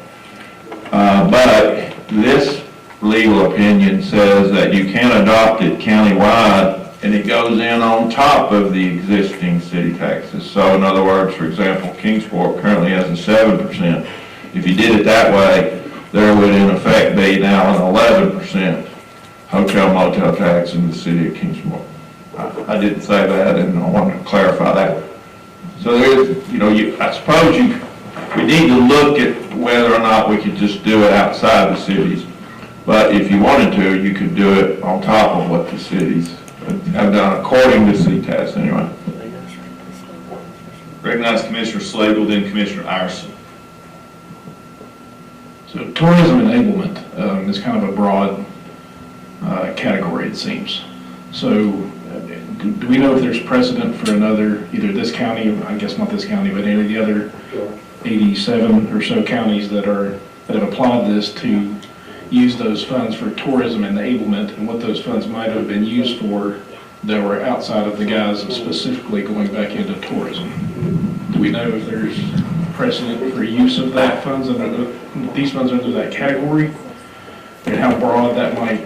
But this legal opinion says that you can adopt it countywide, and it goes in on top of the existing city taxes. So in other words, for example, Kingsport currently has a 7%. If you did it that way, there would in effect be now an 11% hotel motel tax in the city of Kingsport. I didn't say that, and I wanted to clarify that. So there is, I suppose we need to look at whether or not we could just do it outside the cities. But if you wanted to, you could do it on top of what the cities have done, according to CTAS anyway. Recognize Commissioner Slagle, then Commissioner Iverson. So tourism enablement is kind of a broad category, it seems. So do we know if there's precedent for another, either this county, I guess not this county, but any of the other 87 or so counties that have applied this to use those funds for tourism enablement, and what those funds might have been used for that were outside of the guise of specifically going back into tourism? Do we know if there's precedent for use of that funds under these funds under that category, and how broad that might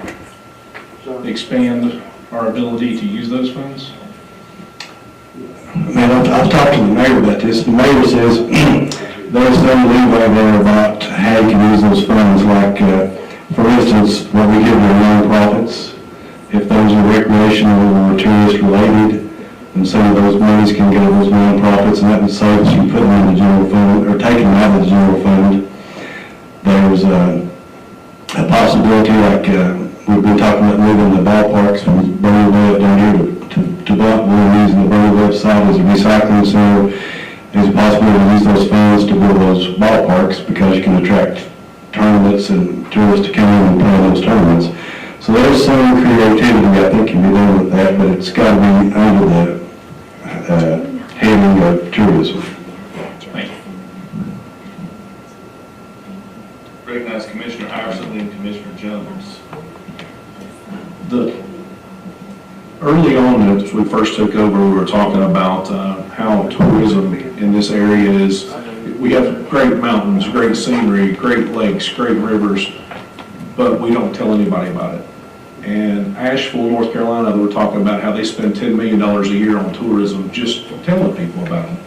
expand our ability to use those funds? Man, I've talked to the mayor about this. The mayor says there's some leeway there about how you can use those funds, like, for instance, what we give to nonprofits. If those are recreational or tourist related, then some of those monies can go to those nonprofits, and that would save us from putting them in the general fund, or taking them out of the general fund. There's a possibility, like we've been talking about moving the ballparks from Bernie Webb down here to Buckville, using the Bernie Webb site as a recycling center. There's a possibility to use those funds to build those ballparks, because you can attract tournaments and tourists to come in and play those tournaments. So there's some creativity I think can be done with that, but it's got to be under the heading of tourism. Thank you. Recognize Commissioner Iverson, then Commissioner Jones. Early on, as we first took over, we were talking about how tourism in this area is, we have great mountains, great scenery, great lakes, great rivers, but we don't tell anybody about it. And Asheville, North Carolina, they were talking about how they spend $10 million a year on tourism, just telling people about them.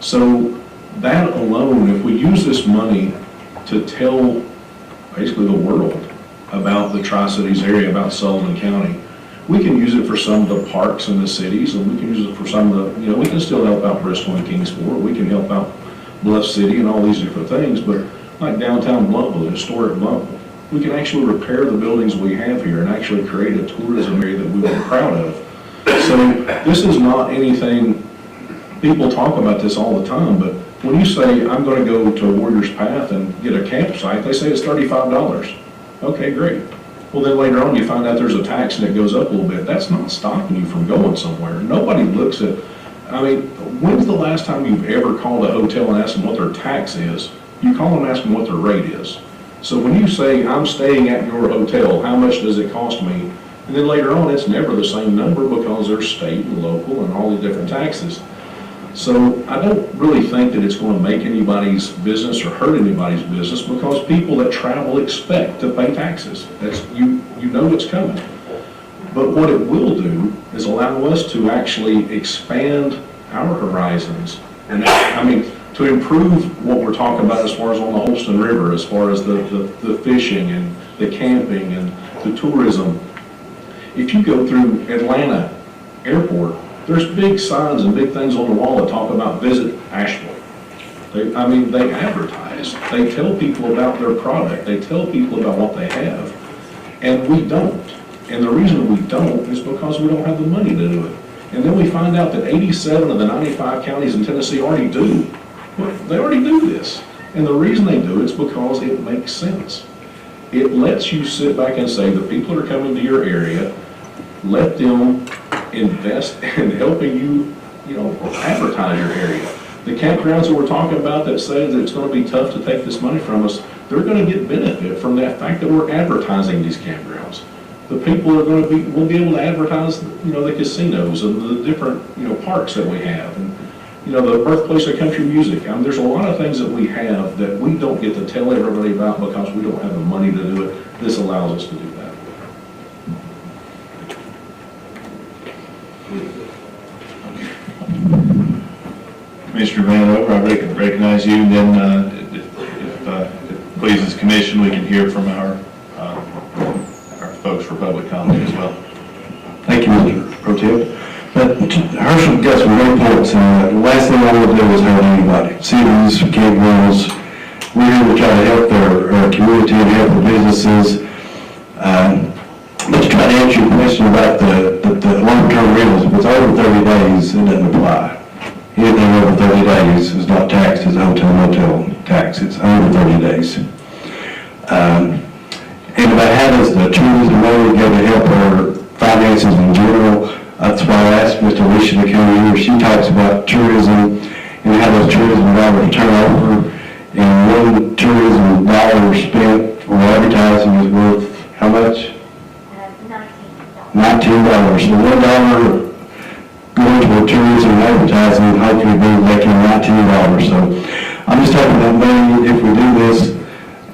So that alone, if we use this money to tell basically the world about the Tri-Cities area, about Sullivan County, we can use it for some of the parks in the cities, and we can use it for some of the, we can still help out Bristol and Kingsport, we can help out Bluff City and all these different things, but like downtown Bluffville, historic Bluffville, we can actually repair the buildings we have here and actually create a tourism area that we were proud of. So this is not anything, people talk about this all the time, but when you say, I'm gonna go to Warriors Path and get a campsite, they say it's $35. Okay, great. Well, then later on, you find out there's a tax and it goes up a little bit. That's not stopping you from going somewhere. Nobody looks at, I mean, when's the last time you've ever called a hotel and asked them what their tax is? You call them and ask them what their rate is. So when you say, I'm staying at your hotel, how much does it cost me? And then later on, it's never the same number because there's state and local and all the different taxes. So I don't really think that it's going to make anybody's business or hurt anybody's business because people that travel expect to pay taxes. That's, you know it's coming. But what it will do is allow us to actually expand our horizons. And I mean, to improve what we're talking about as far as on the Holston River, as far as the fishing and the camping and the tourism. If you go through Atlanta Airport, there's big signs and big things on the wall that talk about visit Asheville. They advertise. They tell people about their product. They tell people about what they have. And we don't. And the reason we don't is because we don't have the money to do it. And then we find out that 87 of the 95 counties in Tennessee already do. Well, they already do this. And the reason they do it is because it makes sense. It lets you sit back and say, the people that are coming to your area, let them invest in helping you, advertise your area. The campgrounds that we're talking about that say that it's going to be tough to take this money from us, they're going to get benefit from that fact that we're advertising these campgrounds. The people are going to will be able to advertise, the casinos and the different, parks that we have, and the birthplace of country music. There's a lot of things that we have that we don't get to tell everybody about because we don't have the money to do it. This allows us to do that. Commissioner Vanover, I recognize you, and then if it pleases the commission, we can hear from our folks for public comment as well. Thank you, Mr. Pro Tem. But Herschel got some great points, and the last thing I want to do is hurt anybody. Cities, campgrounds, we're here to try to help our community and help the businesses. But to try to answer your question about the long-term rentals, if it's over 30 days, it doesn't apply. Anything over 30 days is not taxed as a hotel motel tax. It's over 30 days. And about how does the tourism money go to help our finances in general? That's why I asked Mr. Alicia to come here. She talks about tourism and how those tourism dollars turn over. And one tourism dollar spent for advertising is worth how much? $19. So $1 going to tourism and advertising, hopefully be making $19. So I'm just hoping that money, if we do this,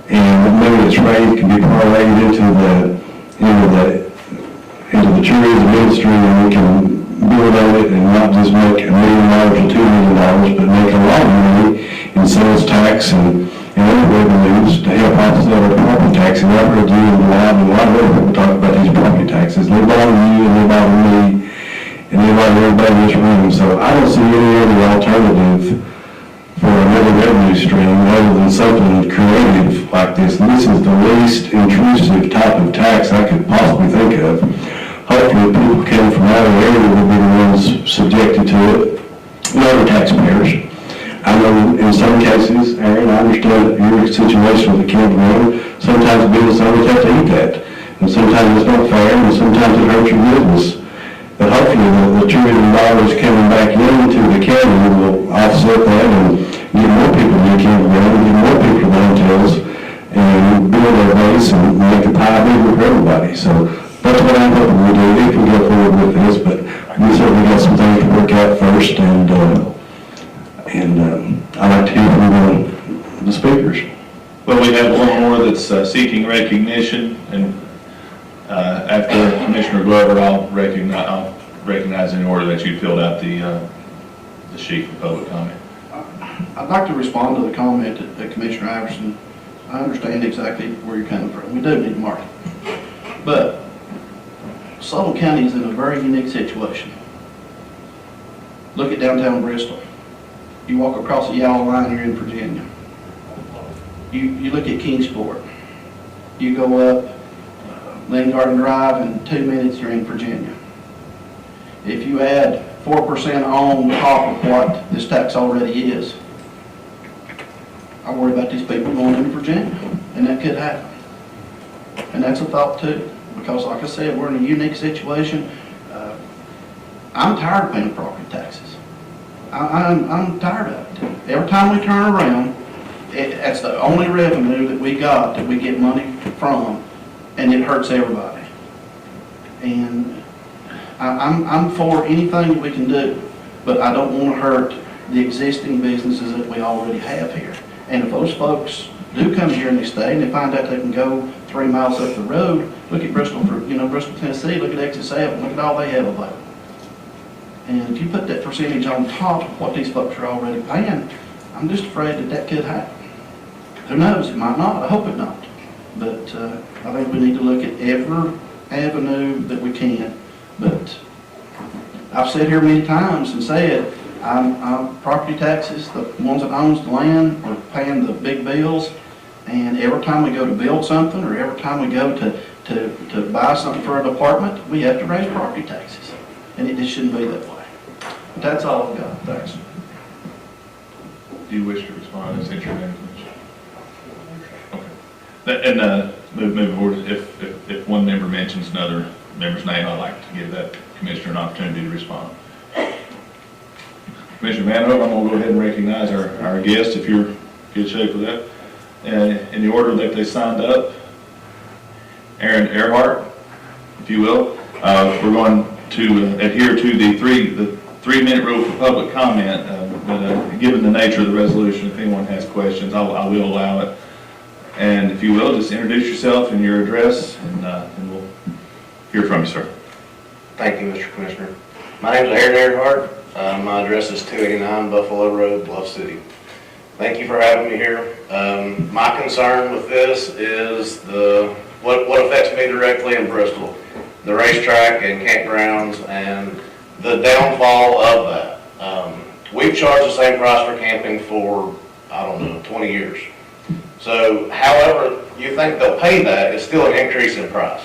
and the money that's raised can be parlayed into the tourism industry, and we can build on it and not just make $1 million or $2 million, but make a lot of money in sales tax and other revenues to help offset our property tax. And I've heard you and a lot of other people talk about these property taxes. They bother you and they bother me and they bother everybody in this room. So I don't see any other alternative for another revenue stream other than something creative like this. And this is the least intrusive type of tax I could possibly think of. Hopefully people coming from out of the area will be the ones subjected to it, not other taxpayers. I know in some cases, Aaron, I understand your situation with the campground. Sometimes business owners have to eat that. And sometimes it's not fair, and sometimes it hurts your business. But hopefully the tourism dollars coming back into the county will offset that and get more people to the campground, get more people to the hotels, and build our base and make the pie bigger for everybody. So that's what I'm hoping we do if we go forward with this. But we certainly got some things to work out first, and I'd like to hear from the speakers. Well, we have one more that's seeking recognition, and after Commissioner Glover, I'll recognize in order that you filled out the sheet for public comment. I'd like to respond to the comment that Commissioner Iverson. I understand exactly where you're coming from. We do need market. But Sullivan County is in a very unique situation. Look at downtown Bristol. You walk across the yellow line, you're in Virginia. You look at Kingsport. You go up Lynn Garden Drive, and 2 minutes you're in Virginia. If you add 4% on top of what this tax already is, I worry about these people going into Virginia, and that could happen. And that's a thought too, because like I said, we're in a unique situation. I'm tired of paying property taxes. I'm tired of it. Every time we turn around, that's the only revenue that we got that we get money from, and it hurts everybody. And I'm for anything that we can do, but I don't want to hurt the existing businesses that we already have here. And if those folks do come here and they stay and they find out they can go 3 miles up the road, look at Bristol, Bristol, Tennessee, look at Exit 7, look at all they have available. And if you put that percentage on top of what these folks are already paying, I'm just afraid that that could happen. Who knows, it might not, I hope it not. But I think we need to look at every avenue that we can. But I've said here many times and said, I'm property taxes, the ones that owns the land are paying the big bills. And every time we go to build something, or every time we go to buy something for a department, we have to raise property taxes. And it just shouldn't be that way. But that's all I've got, thanks. Do you wish to respond since your name? Okay. And moving forward, if one member mentions another member's name, I'd like to give that commissioner an opportunity to respond. Commissioner Vanhoek, I'm going to go ahead and recognize our guest if you're in good shape with that. In the order that they signed up, Aaron Earhart, if you will. We're going to adhere to the 3-minute rule for public comment, but given the nature of the resolution, if anyone has questions, I will allow it. And if you will, just introduce yourself and your address, and we'll hear from you, sir. Thank you, Mr. Commissioner. My name is Aaron Earhart. My address is 289 Buffalo Road, Bluff City. Thank you for having me here. My concern with this is what affects me directly in Bristol, the racetrack and campgrounds and the downfall of that. We've charged the same price for camping for, 20 years. So however you think they'll pay that, it's still an increase in price.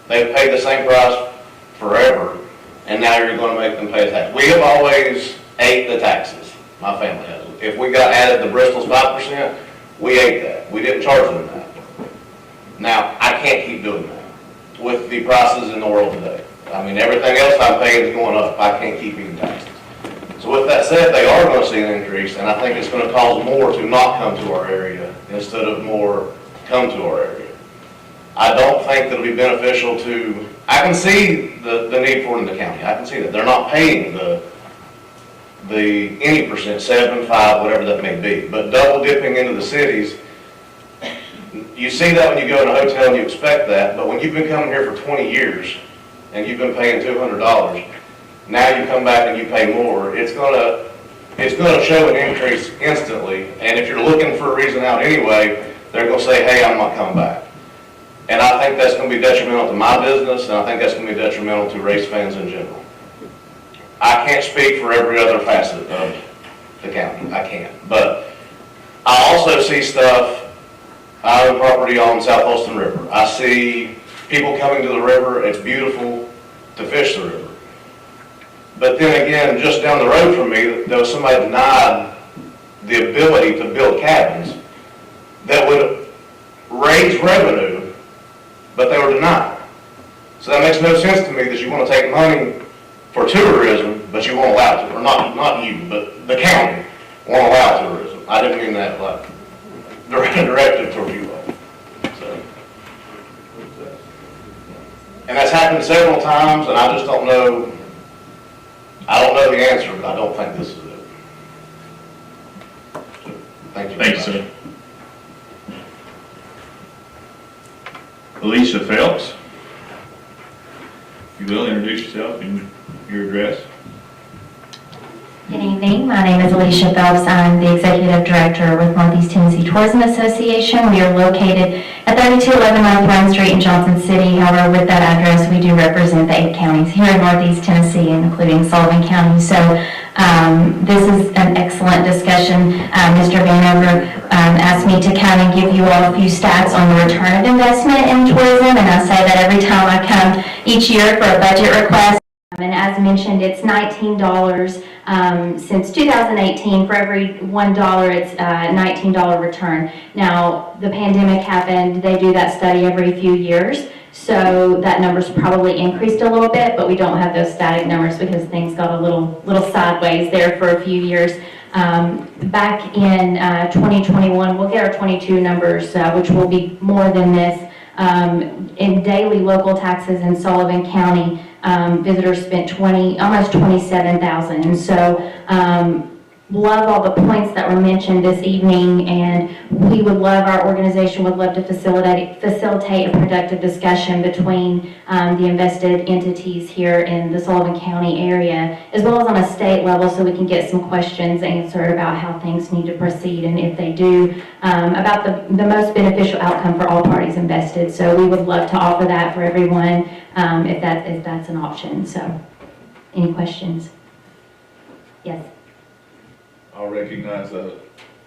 They've paid the same price forever, and now you're going to make them pay tax. We have always ate the taxes. My family has. If we got added to Bristol's 5%, we ate that. We didn't charge them that. Now, I can't keep doing that with the prices in the world today. I mean, everything else I'm paying is going up. I can't keep eating taxes. So with that said, they are going to see an increase, and I think it's going to cause more to not come to our area instead of more come to our area. I don't think that'll be beneficial to, I can see the need for it in the county. I can see that. They're not paying the any percent, 7, 5, whatever that may be. But double dipping into the cities, you see that when you go in a hotel and you expect that, but when you've been coming here for 20 years and you've been paying $200, now you come back and you pay more, it's gonna show an increase instantly. And if you're looking for a reason out anyway, they're gonna say, hey, I'm not coming back. And I think that's gonna be detrimental to my business, and I think that's gonna be detrimental to race fans in general. I can't speak for every other facet of the county, I can't. But I also see stuff, I own property on South Holston River. I see people coming to the river, it's beautiful to fish the river. But then again, just down the road from me, there was somebody denied the ability to build cabins that would raise revenue, but they were denied. So that makes no sense to me that you want to take money for tourism, but you won't allow it, or not you, but the county won't allow tourism. I didn't mean that like directive toward you all. So, and that's happened several times, and I just don't know. I don't know the answer, but I don't think this is it. So, thank you. Thanks, sir. Alicia Phelps, if you will, introduce yourself and your address. Good evening. evening. My name is Alicia Phelps. I'm the Executive Director with Northeast Tennessee Tourism Association. We are located at 3211 North Rhine Street in Johnson City. However, with that address, we do represent the 8 counties here in Northeast Tennessee, including Sullivan County. So this is an excellent discussion. Mr. Vanover asked me to kind of give you all a few stats on the return of investment in tourism, and I say that every time I come each year for a budget request. And as mentioned, it's $19 since 2018. For every $1, it's a $19 return. Now, the pandemic happened. They do that study every few years. So that number's probably increased a little bit, but we don't have those static numbers because things got a little sideways there for a few years. Back in 2021, we'll get our 22 numbers, which will be more than this. In daily local taxes in Sullivan County, visitors spent almost 27,000. And so love all the points that were mentioned this evening, and our organization would love to facilitate a productive discussion between the invested entities here in the Sullivan County area, as well as on a state level, so we can get some questions answered about how things need to proceed, and if they do, about the most beneficial outcome for all parties invested. So we would love to offer that for everyone, if that's an option. So, any questions? Yes. I'll recognize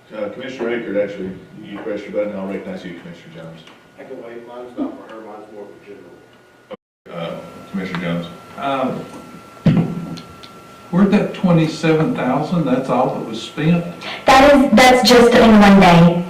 Commissioner Rickard. Actually, you press your button, I'll recognize you, Commissioner Jones. I can wait, mine's not for her, mine's more for general. Commissioner Jones. Where'd that 27,000, that's all that was spent? That's just in one day.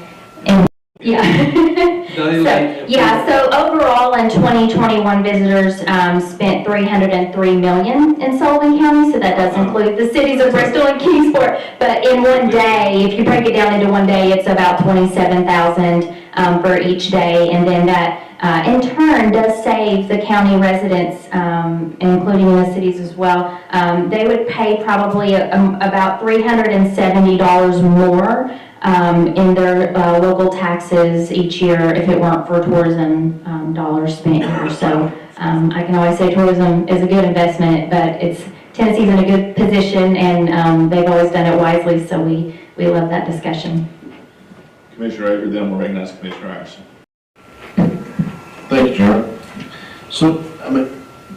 So overall in 2021, visitors spent $303 million in Sullivan County, so that does include the cities of Bristol and Kingsport. But in one day, if you break it down into one day, it's about 27,000 for each day, and then that in turn does save the county residents, including the cities as well. They would pay probably about $370 more in their local taxes each year if it weren't for tourism dollars spent here. So I can always say tourism is a good investment, but Tennessee's in a good position, and they've always done it wisely, so we love that discussion. Commissioner Rickard, then we'll recognize Commissioner Iverson. Thank you, Chairman. So,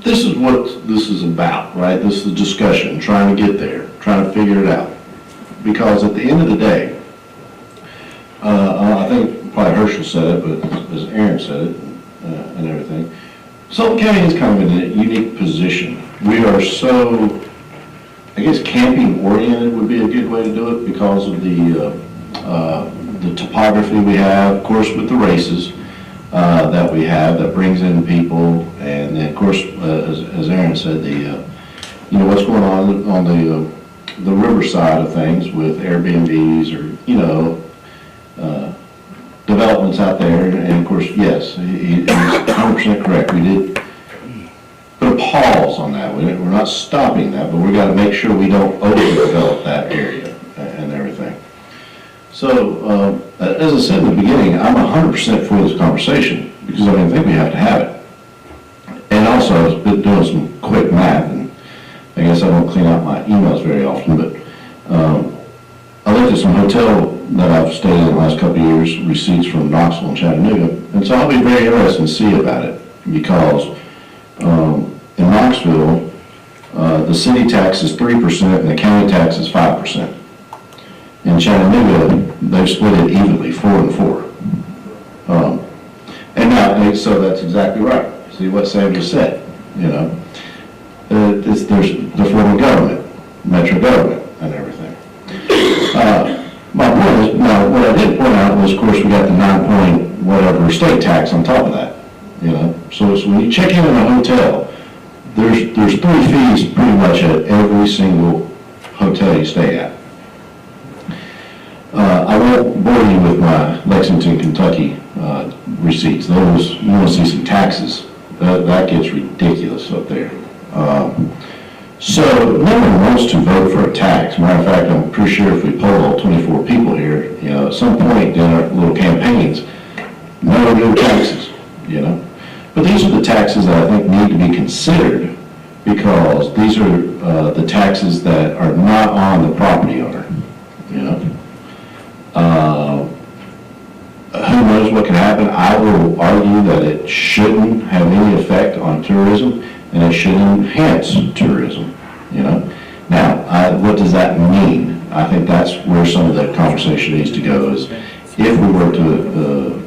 this is what this is about, right? This is the discussion, trying to get there, trying to figure it out. Because at the end of the day, I think probably Herschel said it, but as Aaron said it and everything, Sullivan County is kind of in a unique position. We are so, I guess, camping oriented would be a good way to do it because of the topography we have, of course, with the races that we have that brings in people, and then of course, as Aaron said, what's going on the river side of things with Airbnbs or developments out there, and of course, yes, he's 100% correct. We did put a pause on that. We're not stopping that, but we got to make sure we don't overdevelop that area and everything. So, as I said in the beginning, I'm 100% for this conversation because I think we have to have it. And also, I was doing some quick math, and I guess I don't clean out my emails very often, but I looked at some hotel that I've stayed in the last couple of years, receipts from Knoxville and Chattanooga, and so I'll be very interested to see about it because in Knoxville, the city tax is 3% and the county tax is 5%. In Chattanooga, they've split it evenly, 4 and 4. So that's exactly right. See what Sam just said, there's the form of government, metro government, and everything. My point is, now what I did point out was, of course, we got the 9 whatever state tax on top of that, So when you check in a hotel, there's 3 fees pretty much at every single hotel you stay at. I won't bore you with my Lexington, Kentucky receipts. Those, you want to see some taxes. That gets ridiculous up there. So no one wants to vote for a tax. Matter of fact, I'm pretty sure if we poll all 24 people here, at some point in our little campaigns, no new taxes, But these are the taxes that I think need to be considered because these are the taxes that are not on the property owner, you know? Who knows what can happen? I will argue that it shouldn't have any effect on tourism, and it should enhance tourism, you know? Now, what does that mean? I think that's where some of the conversation needs to go, is if we were to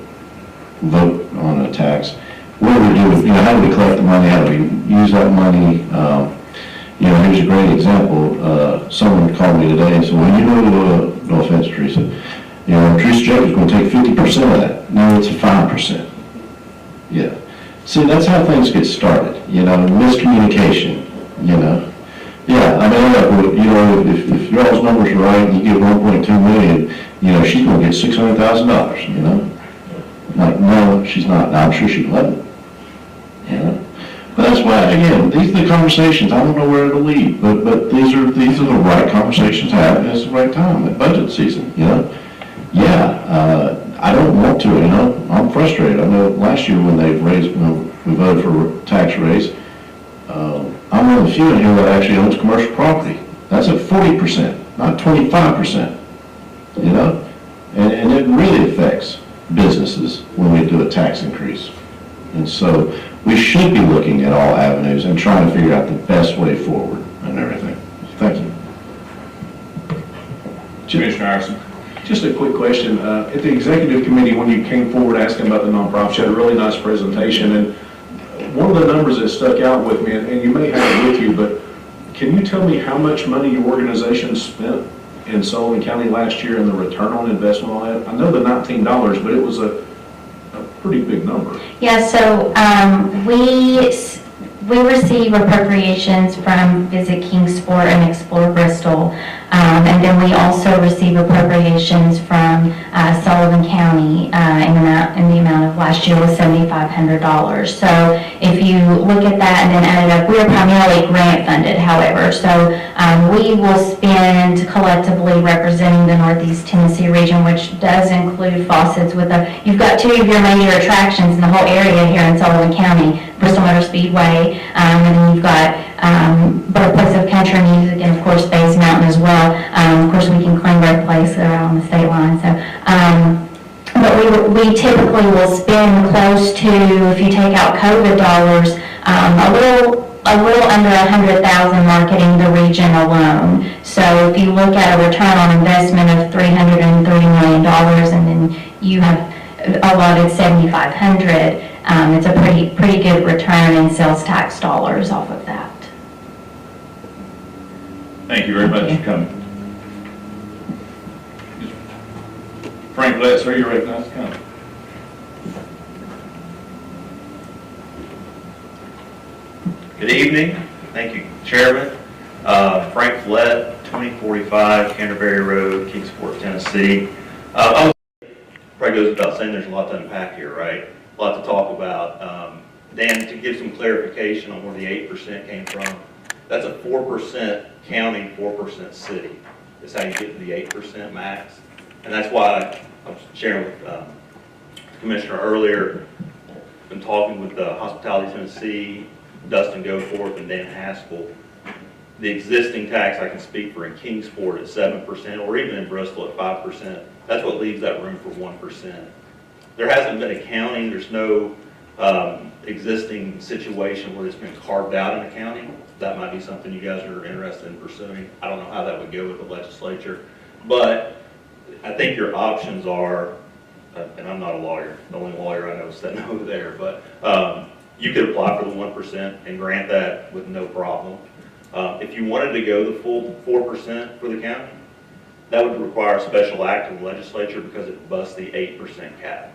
vote on a tax, what do we do with, you know, how do we collect the money, how do we use that money? You know, here's a great example. Someone called me today and said, well, you know, no offense, Teresa, you know, Teresa Jacobs going to take 50% of that. No, it's 5%. Yeah. See, that's how things get started, you know, miscommunication, you know. Yeah, I mean, look, you know, if y'all's numbers are right, and you get 1.2 million, you know, she's going to get $600,000, you know. Like, no, she's not. Now, I'm sure she'd love it, you know. But that's why, again, these are the conversations. I don't know where it'll lead, but these are the right conversations to have, and it's the right time, at budget season, you know. Yeah, I don't want to, you know. I'm frustrated. I know last year when they raised, when we voted for a tax raise, I'm one of the few in here that actually owns commercial property. That's at 40%, not 25%, you know. And it really affects businesses when we do a tax increase. And so we should be looking at all avenues and trying to figure out the best way forward and everything. Thank you. Commissioner Harrison. Just a quick question. At the executive committee, when you came forward asking about the nonprofits, you had a really nice presentation. And one of the numbers that stuck out with me, and you may have it with you, but can you tell me how much money your organization spent in Sullivan County last year and the return on investment on that? I know the $19, but it was a pretty big number. Yeah, so we receive appropriations from Visit Kingsport and Explore Bristol. And then we also receive appropriations from Sullivan County in the amount of last year was $7,500. So if you look at that and then add it up, we are primarily grant funded, however. So we will spend collectively representing the Northeast Tennessee region, which does include faucets with you've got two of your major attractions in the whole area here in Sullivan County, Bristol Motor Speedway, and then you've got Birthplace of Country Music, and of course Space Mountain as well. Of course, we can claim Birthplace on the state line. So, but we typically will spend close to, if you take out COVID dollars, a little under $100,000 marketing the region alone. So if you look at a return on investment of $330 million, and then you have allotted $7,500, it's a pretty good return in sales tax dollars off of that. Thank you very much for coming. Frank Letts, sir, you're recognized to come. Good evening. Thank you, Chairman. Frank Flett, 2045 Canterbury Road, Kingsport, Tennessee. Probably goes without saying there's a lot to unpack here, right? A lot to talk about. Dan, to give some clarification on where the 8% came from, that's a 4% county, 4% city. That's how you get to the 8% max. And that's why I was sharing with the Commissioner earlier, been talking with Hospitality Tennessee, Dustin Goforth, and Dan Haskell. The existing tax, I can speak for in Kingsport at 7%, or even in Bristol at 5%. That's what leaves that room for 1%. There hasn't been accounting. There's no existing situation where it's been carved out in accounting. That might be something you guys are interested in pursuing. I don't know how that would go with the legislature, but I think your options are, and I'm not a lawyer, the only lawyer I know is sitting over there, but you could apply for the 1% and grant that with no problem. If you wanted to go the full 4% for the county, that would require a special act of the legislature because it busts the 8% cap.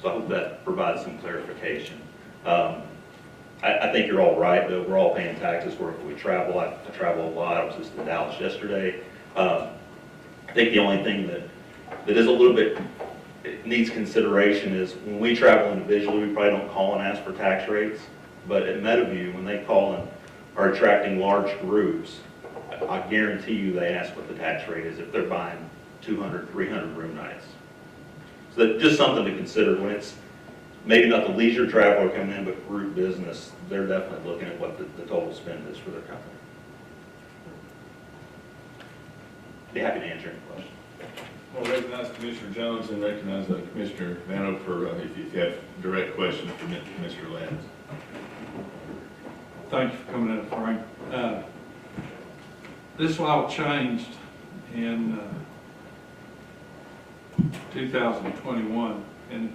So I hope that provides some clarification. I think you're all right, though. We're all paying taxes wherever we travel. I travel a lot. I was just in Dallas yesterday. I think the only thing that is a little bit needs consideration is when we travel individually, we probably don't call and ask for tax rates. But at MetaView, when they call and are attracting large groups, I guarantee you they ask what the tax rate is if they're buying 200, 300 room nights. So that's just something to consider when maybe not the leisure traveler coming in, but group business, they're definitely looking at what the total spend is for their company. Be happy to answer any questions. I'll recognize Commissioner Jones and recognize Commissioner Vano for, if you have direct questions for Mr. Lenz. Thank you for coming in, Frank. This law changed in 2021, and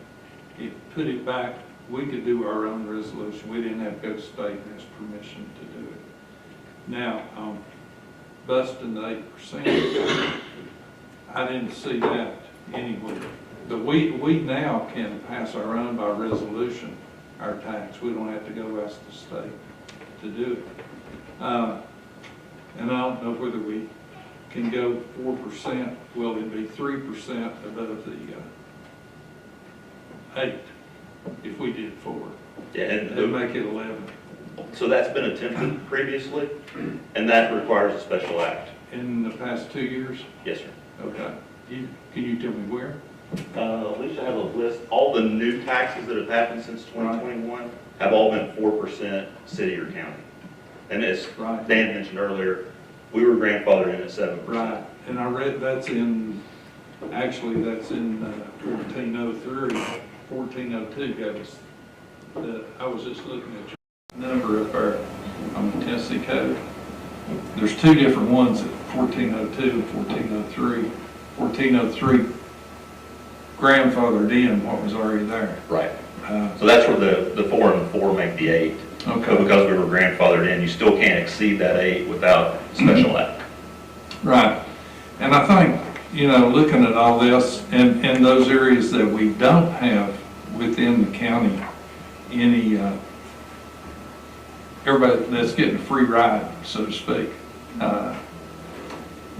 it put it back. We could do our own resolution. We didn't have to go to state and ask permission to do it. Now, busting the 8%, I didn't see that anywhere. But we now can pass our own by resolution, our tax. We don't have to go ask the state to do it. And I don't know whether we can go 4%. Will it be 3% above the 8 if we did 4? Yeah, and That'd make it 11. so that's been attempted previously, and that requires a special act. In the past 2 years? Yes, sir. Okay. Can you tell me where? Alicia, I have a list. All the new taxes that have happened since 2021 have all been 4% city or county. And as Dan mentioned earlier, we were grandfathered in at 7%. Right. And I read that's in, actually, that's in 1403, 1402 gave us the, I was just looking at your number up there on the Tennessee code. There's two different ones at 1402 and 1403. 1403 grandfathered in what was already there. Right. So that's where the 4 and 4 make the 8. Okay. So because we were grandfathered in, you still can't exceed that 8 without special act. Right. And I think, you know, looking at all this and those areas that we don't have within the county, any, everybody that's getting a free ride, so to speak, and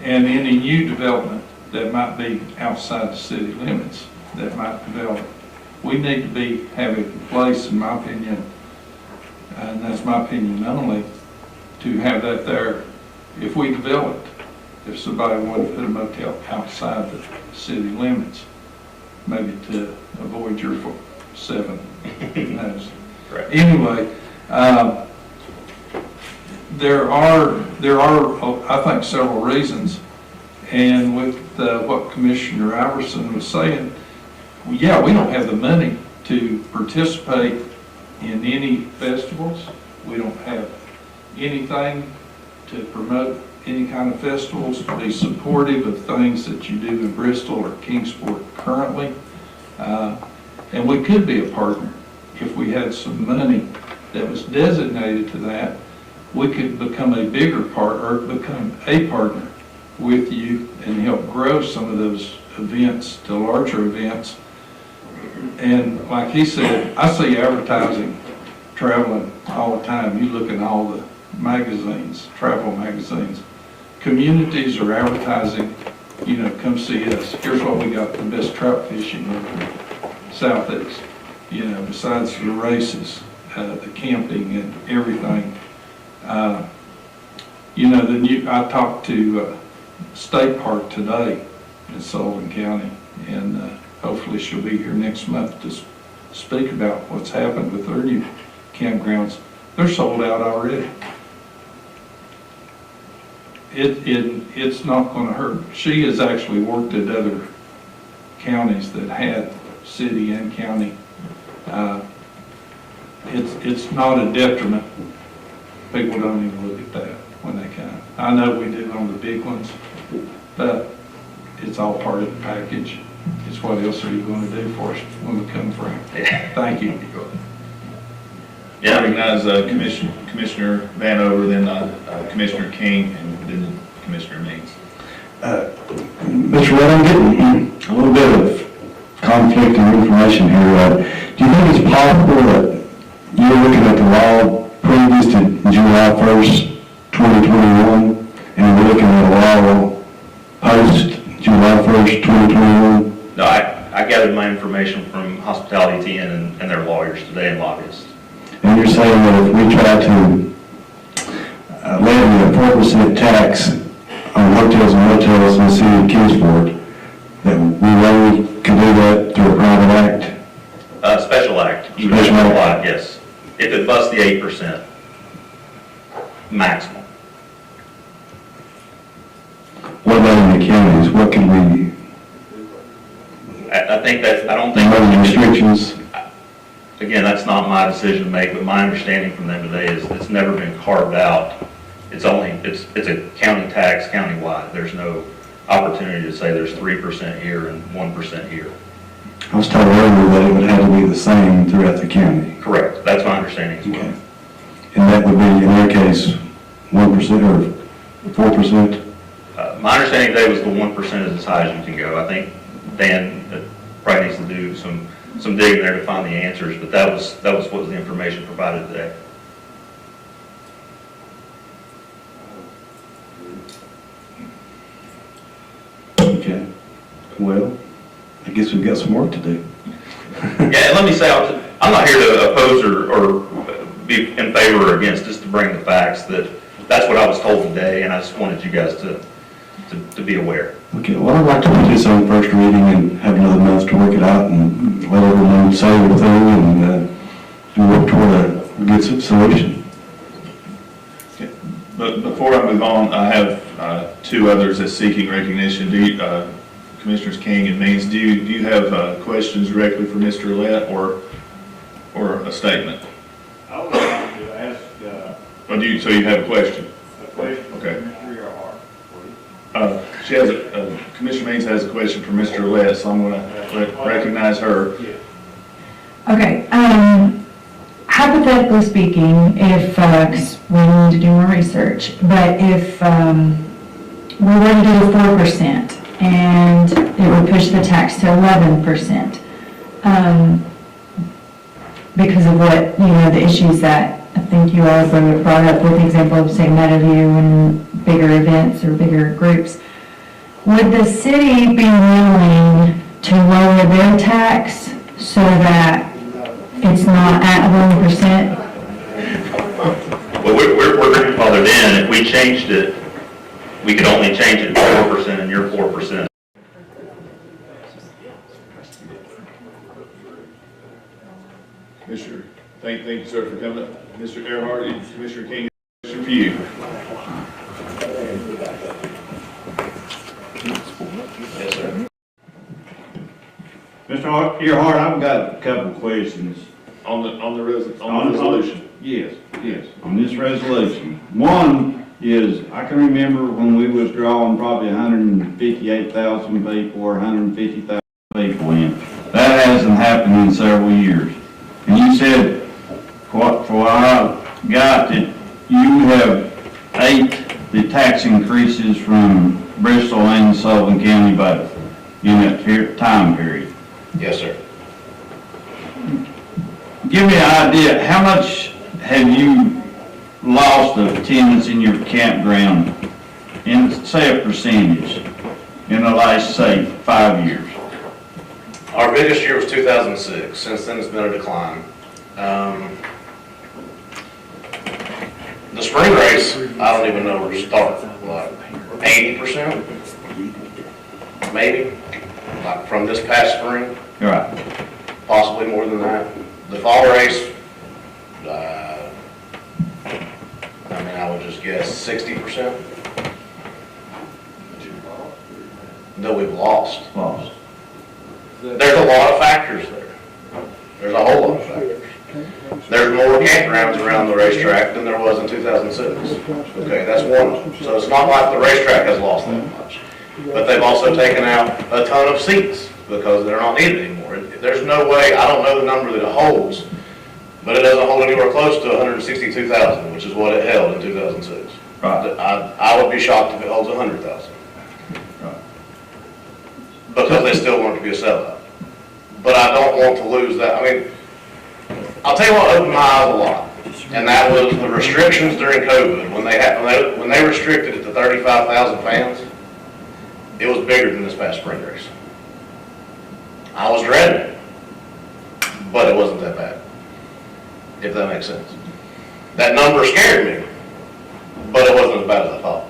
any new development that might be outside the city limits that might develop, we need to have it in place, in my opinion, and that's my opinion only, to have that there. If we developed, if somebody wanted to put a motel outside the city limits, maybe to avoid your 7. Right. Anyway, there are, I think, several reasons. And with what Commissioner Iverson was saying, yeah, we don't have the money to participate in any festivals. We don't have anything to promote any kind of festivals, to be supportive of things that you do in Bristol or Kingsport currently. And we could be a partner if we had some money that was designated to that. We could become a bigger partner, or become a partner with you and help grow some of those events to larger events. And like he said, I see advertising traveling all the time. You look at all the magazines, travel magazines. Communities are advertising, you know, come see us. Here's what we got, the best trout fishing in the Southeast. You know, besides the races, the camping and everything. You know, I talked to State Park today in Sullivan County, and hopefully she'll be here next month to speak about what's happened with their new campgrounds. They're sold out already. It's not going to hurt. She has actually worked at other counties that had city and county. It's not a detriment. People don't even look at that when they come. I know we do on the big ones, but it's all part of the package. It's what else are you going to do for us when we come from? Thank you. Yeah, I recognize Commissioner Vanover, then Commissioner King, and then Commissioner Means. Mr. Red, I'm getting a little bit of conflicting information here. Do you think it's possible that you're looking at the law previous to July 1st, 2021, and we're looking at a law post July 1st, 2021? No, I gathered my information from Hospitality TN and their lawyers today and lobbyists. And you're saying that if we try to levy a 4% tax on hotels and motels in the city of Kingsport, that we only can do that through a private act? Special act. You would have to apply, yes. If it busts the 8% maximum. What about in the counties? What can we, I think that, I don't think. other restrictions? Again, that's not my decision to make, but my understanding from them today is it's never been carved out. It's a county tax countywide. There's no opportunity to say there's 3% here and 1% here. I was told earlier that it would have to be the same throughout the county. Correct. That's my understanding as well. Okay. And that would be, in their case, 1% or 4%? My understanding today was the 1% is as high as you can go. I think Dan probably needs to do some digging there to find the answers, but that was what was the information provided today. Okay. Well, I guess we've got some work to do. Yeah, and let me say, I'm not here to oppose or be in favor or against, just to bring the facts that that's what I was told today, and I just wanted you guys to be aware. Okay, well, I'd like to put this on first reading and have another month to work it out and let everyone say everything and work toward a good solution. Okay. But before I move on, I have two others that's seeking recognition. Commissioners King and Means, do you have questions directly for Mr. Lett or a statement? I would like to ask, So you have a question? a question for Okay. Mr. Earhart, please. She has Commissioner Means has a question for Mr. Lett, so I'm going to recognize her. Okay, hypothetically speaking, if, 'cause we need to do more research, but if we were to do 4% and it would push the tax to 11%, because of what, the issues that I think you all brought up with the example of, say, Meadowview and bigger events or bigger groups, would the city be willing to lower their tax so that it's not at 1%? Well, we're grandfathered in. If we changed it, we could only change it to 4% and you're 4%. Commissioner, thank you, sir, for coming up. Mr. Earhart and Commissioner King, question for you. Yes, sir. Mr. Earhart, I've got a couple of questions. On the resolution. Yes, on this resolution. One is, I can remember when we was drawing probably 158,000 people or 150,000 people in. That hasn't happened in several years. And you said, for what I got, that you have ate the tax increases from Bristol and Sullivan County both in that time period. Yes, sir. Give me an idea, how much have you lost of attendance in your campground in, say, a percentage in the last, say, 5 years? Our biggest year was 2006. Since then, it's been a decline. The spring race, I don't even know where to start. Like 80%, maybe, like from this past spring. Right. Possibly more than that. The fall race, I would just guess 60%. No, we've lost. There's a lot of factors there. There's a whole lot of factors. There's more campgrounds around the racetrack than there was in 2006. Okay, that's one. So it's not like the racetrack has lost that much. But they've also taken out a ton of seats because they're not needed anymore. There's no way, I don't know the number that it holds, but it doesn't hold anywhere close to 162,000, which is what it held in 2006. Right. I would be shocked if it holds 100,000. Right. Because they still want it to be a sellout. But I don't want to lose that. I mean, I'll tell you what opened my eyes a lot, and that was the restrictions during COVID. When they restricted it to 35,000 fans, it was bigger than this past spring race. I was dreading it, but it wasn't that bad, if that makes sense. That number scared me, but it wasn't as bad as I thought.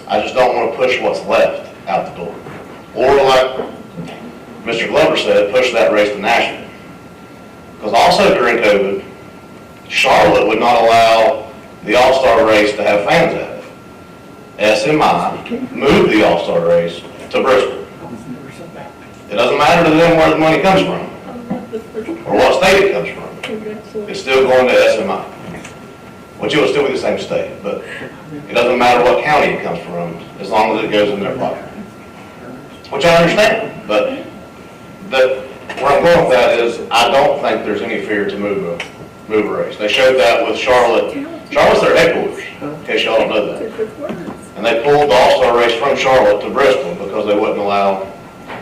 I just don't want to push what's left out the door. Or like Mr. Glover said, push that race to Nashville. Because also during COVID, Charlotte would not allow the All-Star race to have fans at it. SMI moved the All-Star race to Bristol. It doesn't matter to them where the money comes from, or what state it comes from. It's still going to SMI, which it would still be the same state, but it doesn't matter what county it comes from, as long as it goes in their pocket. Which I understand, but where I'm going with that is, I don't think there's any fear to move a race. They showed that with Charlotte. Charlotte's their headquarters, in case y'all don't know that. And they pulled the All-Star race from Charlotte to Bristol because they wouldn't allow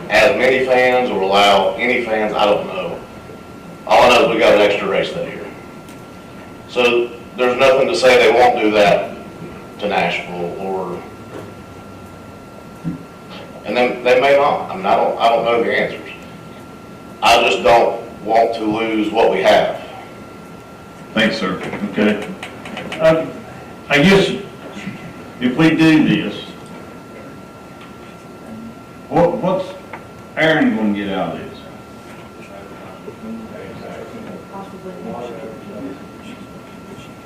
as many fans or allow any fans, I don't know. All I know is we got an extra race that year. So there's nothing to say they won't do that to Nashville or, and then they may not. I mean, I don't know the answers. I just don't want to lose what we have. Thanks, sir. Okay. I guess if we do this, what's Aaron going to get out of this?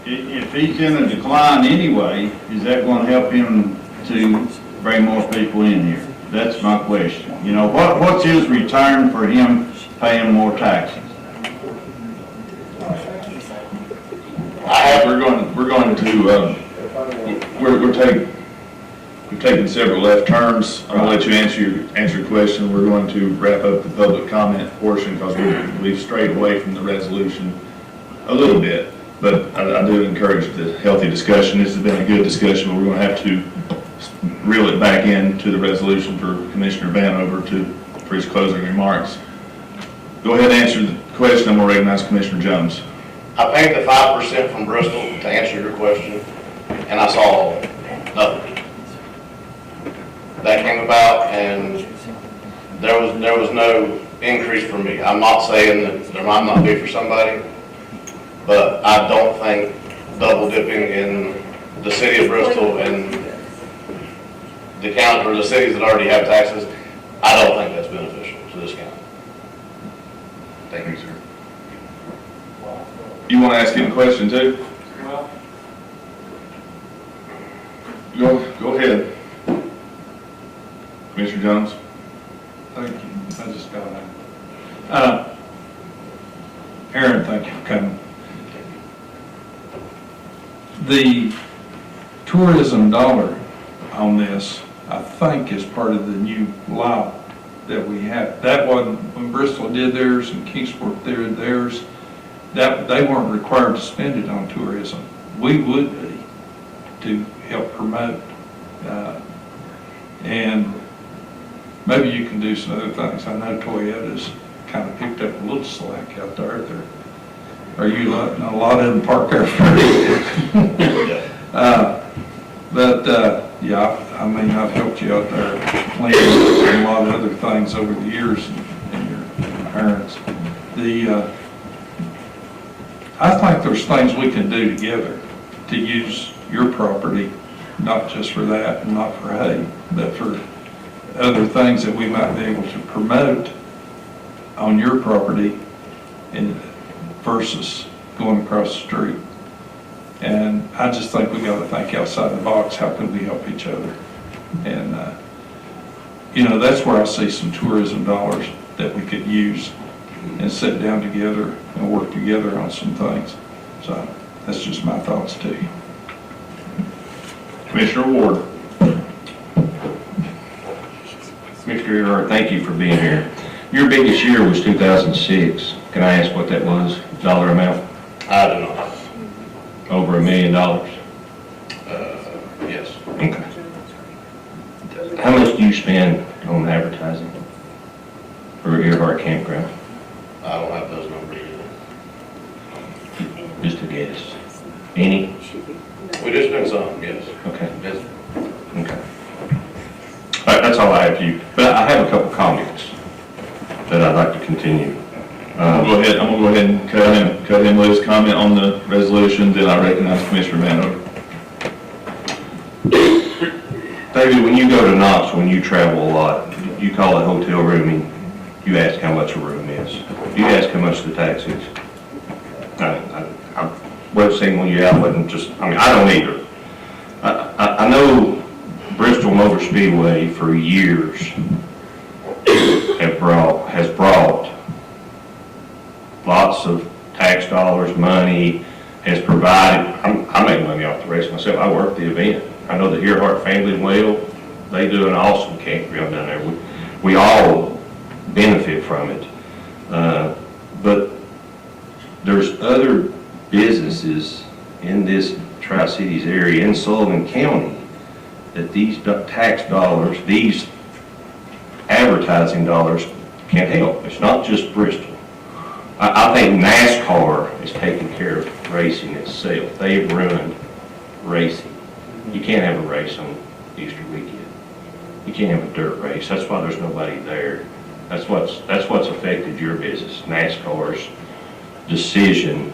If he's in a decline anyway, is that going to help him to bring more people in here? That's my question. You know, what's his return for him paying more taxes? We've taken several left turns. I'm gonna let you answer your question. We're going to wrap up the public comment portion because we've strayed away from the resolution a little bit. But I do encourage the healthy discussion. This has been a good discussion, but we're gonna have to reel it back into the resolution for Commissioner Vanover for his closing remarks. Go ahead and answer the question. I'm gonna recognize Commissioner Jones. I paid the 5% from Bristol to answer your question, and I saw nothing. That came about, and there was no increase for me. I'm not saying that there might not be for somebody, but I don't think double dipping in the city of Bristol and the county or the cities that already have taxes, I don't think that's beneficial to this county. Thank you, sir. You want to ask him a question too? Go ahead. Commissioner Jones. Thank you. I just got that. Aaron, thank you for coming. The tourism dollar on this, I think, is part of the new law that we have. That wasn't, when Bristol did theirs and Kingsport did theirs, that they weren't required to spend it on tourism. We would be to help promote. And maybe you can do some other things. I know Toyota's kind of picked up a little slack out there. Are you letting a lot of them park there free? Yeah, I mean, I've helped you out there planning a lot of other things over the years and your parents. I think there's things we can do together to use your property, not just for that and not for hay, but for other things that we might be able to promote on your property versus going across the street. And I just think we got to think outside the box. How can we help each other? And, you know, that's where I see some tourism dollars that we could use and sit down together and work together on some things. So that's just my thoughts to you. Commissioner Ward. Mr. Earhart, thank you for being here. Your biggest year was 2006. Can I ask what that was, dollar amount? I do not. Over $1 million? Yes. Okay. How much do you spend on advertising for Earhart Campground? I don't have those numbers yet. Just a guess. Any? We do spend some, yes. Okay. Yes. Okay. That's all I have for you. But I have a couple comments that I'd like to continue. I'm gonna go ahead and cut him with his comment on the resolution, then I recognize Commissioner Vanover. David, when you go to Knox, when you travel a lot, you call it hotel rooming You ask how much a room is. You ask how much the tax is. I wasn't singling you out, wasn't just, I mean, I don't either. I know Bristol Motor Speedway for years has brought lots of tax dollars, money, has provided, I make money off the race myself, I work the event. I know the Earhart family well, they do an awesome campground down there. We all benefit from it. But there's other businesses in this Tri-Cities area, in Sullivan County, that these tax dollars, these advertising dollars can help. It's not just Bristol. I think NASCAR is taking care of racing itself. They've ruined racing. You can't have a race on Easter weekend. You can't have a dirt race. That's why there's nobody there. That's what's affected your business. NASCAR's decision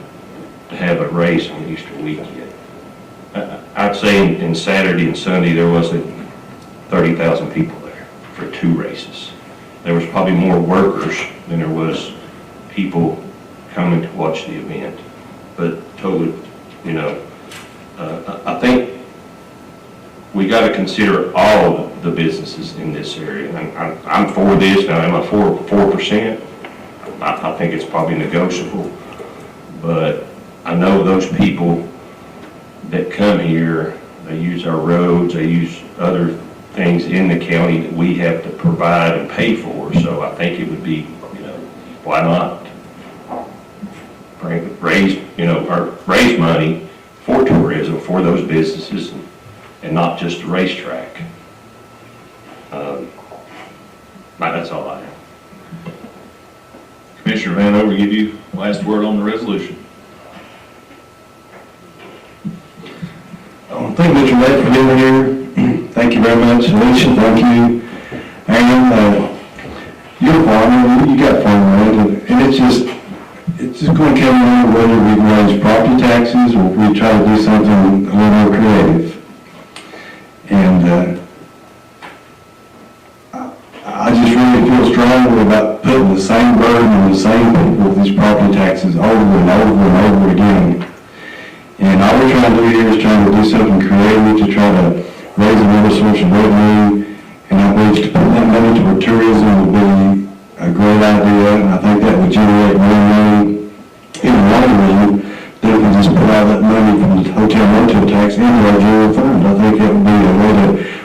to have a race on Easter weekend. I'd say in Saturday and Sunday there wasn't 30,000 people there for 2 races. There was probably more workers than there was people coming to watch the event. But totally, you know, I think we got to consider all the businesses in this area. I'm for this. Now, am I for 4%? I think it's probably negotiable. But I know those people that come here, they use our roads, they use other things in the county that we have to provide and pay for. So I think it would be, you know, why not raise money for tourism, for those businesses, and not just a racetrack. That's all I have. Commissioner Vanover, give you last word on the resolution. Thank you, Mr. Mayor, for being here. Thank you very much, Alicia. Thank you, Aaron. You're a farmer, you got farmland, and it's just going to come down to whether we raise property taxes or if we try to do something a little more creative. And I just really feel strongly about putting the same burden on the same people with these property taxes over and over and over again. And all we're trying to do here is trying to do something creative to try to raise another source of revenue. And I believe to put that money toward tourism would be a great idea. And I think that would generate more money in the long run than if we just put all that money from the hotel motel tax into our general fund. I think that would be a way to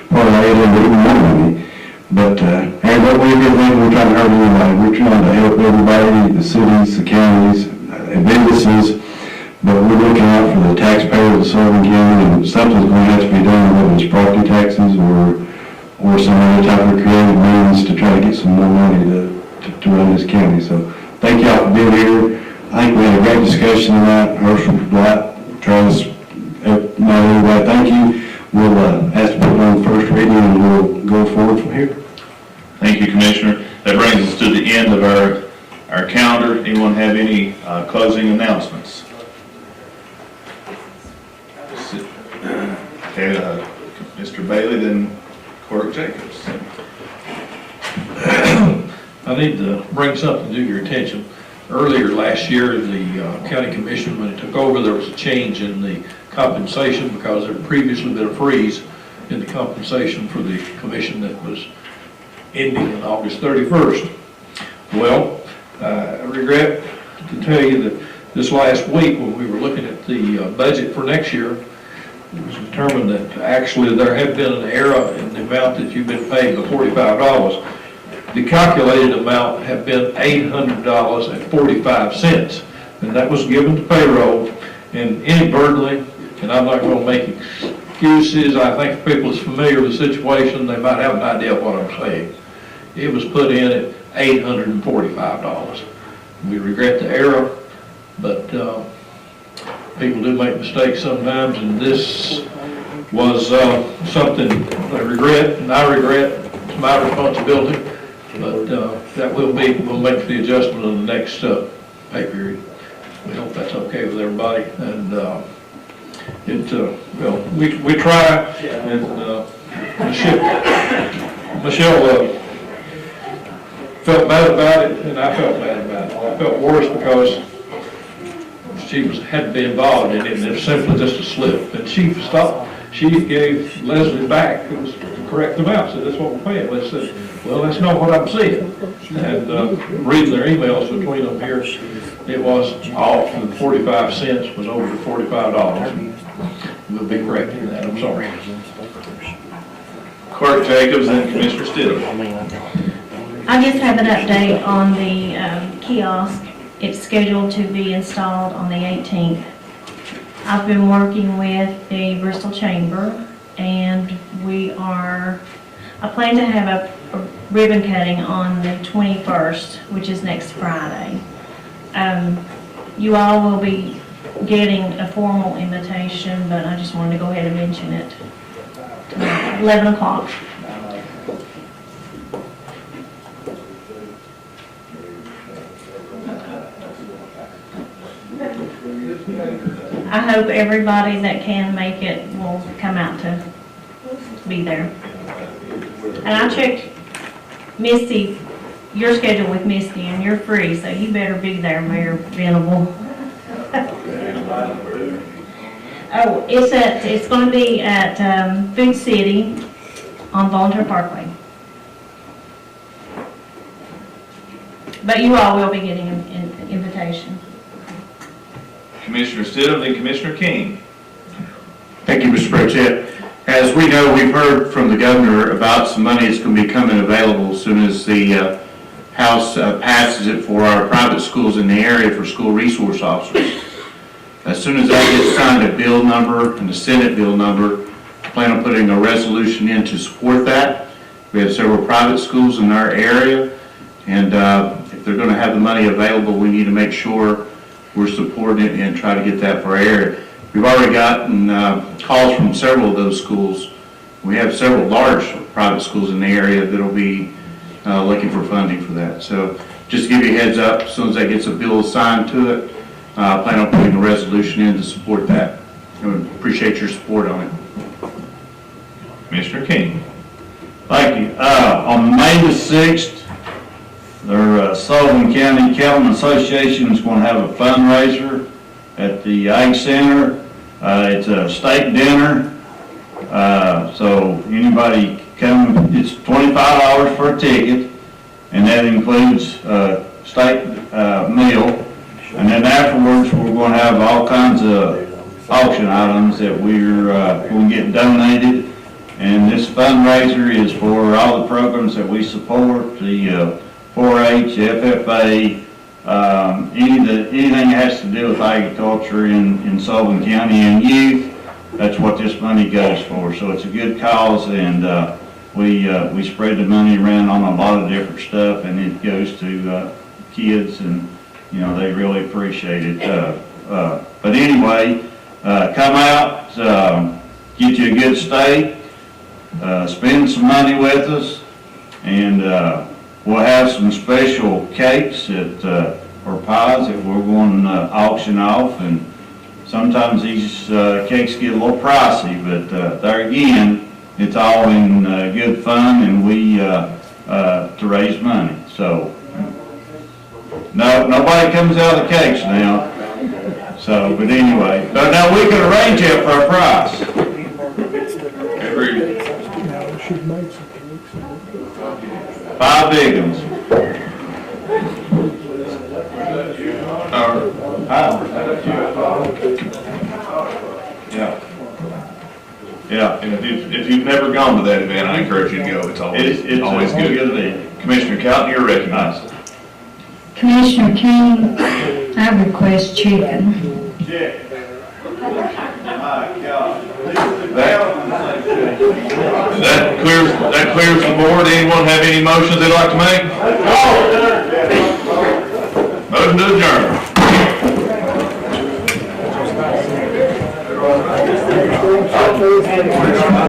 parlay it into even more money. But, and what we do think we're trying to hurt anybody. We're trying to help everybody, the cities, the counties, businesses. But we're looking out for the taxpayers of Sullivan County, and something's going to have to be done, whether it's property taxes or some other type of creative means to try to get some more money to run this county. So thank y'all for being here. I think we had a great discussion tonight. Herschel, Black, Travis, everybody, thank you. We'll ask to put it on first reading and we'll go forward from here. Thank you, Commissioner. That brings us to the end of our calendar. Anyone have any closing announcements? Okay, Mr. Bailey, then Clerk Jacobs. I need to bring something to your attention. Earlier last year, the county commission, when it took over, there was a change in the compensation because there had previously been a freeze in the compensation for the commission that was ending on August 31st. Well, I regret to tell you that this last week, when we were looking at the budget for next year, it was determined that actually there had been an error in the amount that you've been paid, the $45. The calculated amount had been $800.45, and that was given to payroll. And inadvertently, and I'm not going to make excuses, I think if people is familiar with the situation, they might have an idea of what I'm saying. It was put in at $845. We regret the error, but people do make mistakes sometimes, and this was something I regret, and I regret. It's my responsibility, but we'll make the adjustment in the next pay period. We hope that's okay with everybody, and we try, and Michelle felt bad about it, and I felt bad about it. I felt worse because she had to be involved in it, and it was simply just a slip. And she stopped, she gave Leslie back, it was the correct amount, said, that's what we're paying. They said, well, that's not what I'm seeing. And reading their emails between them here, it was off, and 45 cents was over to $45. We'll be correcting that, I'm sorry. Clerk Jacobs and Commissioner Stidham. I just have an update on the kiosk. It's scheduled to be installed on the 18th. I've been working with the Bristol Chamber, and I plan to have a ribbon cutting on the 21st, which is next Friday. You all will be getting a formal invitation, but I just wanted to go ahead and mention it. 11 o'clock. I hope everybody that can make it will come out to be there. And I checked Misty, your schedule with Misty, and you're free, so you better be there, Mayor Venable. Oh, it's going to be at Food City on Volunteer Parkway. But you all will be getting an invitation. Commissioner Stidham and Commissioner King. Thank you, Mr. Pro Tem. As we know, we've heard from the governor about some money that's going to be coming available as soon as the House passes it for our private schools in the area for school resource officers. As soon as that gets signed, a bill number and the Senate bill number, I plan on putting a resolution in to support that. We have several private schools in our area, and if they're going to have the money available, we need to make sure we're supporting it and try to get that for our area. We've already gotten calls from several of those schools. We have several large private schools in the area that will be looking for funding for that. So just to give you a heads up, as soon as that gets a bill assigned to it, I plan on putting a resolution in to support that. I would appreciate your support on it. Commissioner King. Thank you. On May the 6th, their Sullivan County Cattlemen Association is going to have a fundraiser at the Ag Center. It's a steak dinner. So anybody come, it's $25 for a ticket, and that includes steak meal. And then afterwards, we're going to have all kinds of auction items that we're going to get donated. And this fundraiser is for all the programs that we support, the 4-H, FFA, anything that has to do with agriculture in Sullivan County and youth. That's what this money goes for. So it's a good cause, and we spread the money around on a lot of different stuff, and it goes to kids, and they really appreciate it. But anyway, come out, get you a good steak, spend some money with us, and we'll have some special cakes or pies that we're going to auction off, and sometimes these cakes get a little pricey, but there again, it's all in good fun, and we to raise money. So no, nobody comes out of the cakes now. So, but anyway, but now we can arrange it for a price. Every 5 big ones. Yeah, and if you've never gone to that event, I encourage you to go. It's always good. Commissioner Cotton, you're recognized. Commissioner King, I request chicken. That clears the board. Anyone have any motions they'd like to make? Motion to adjourn.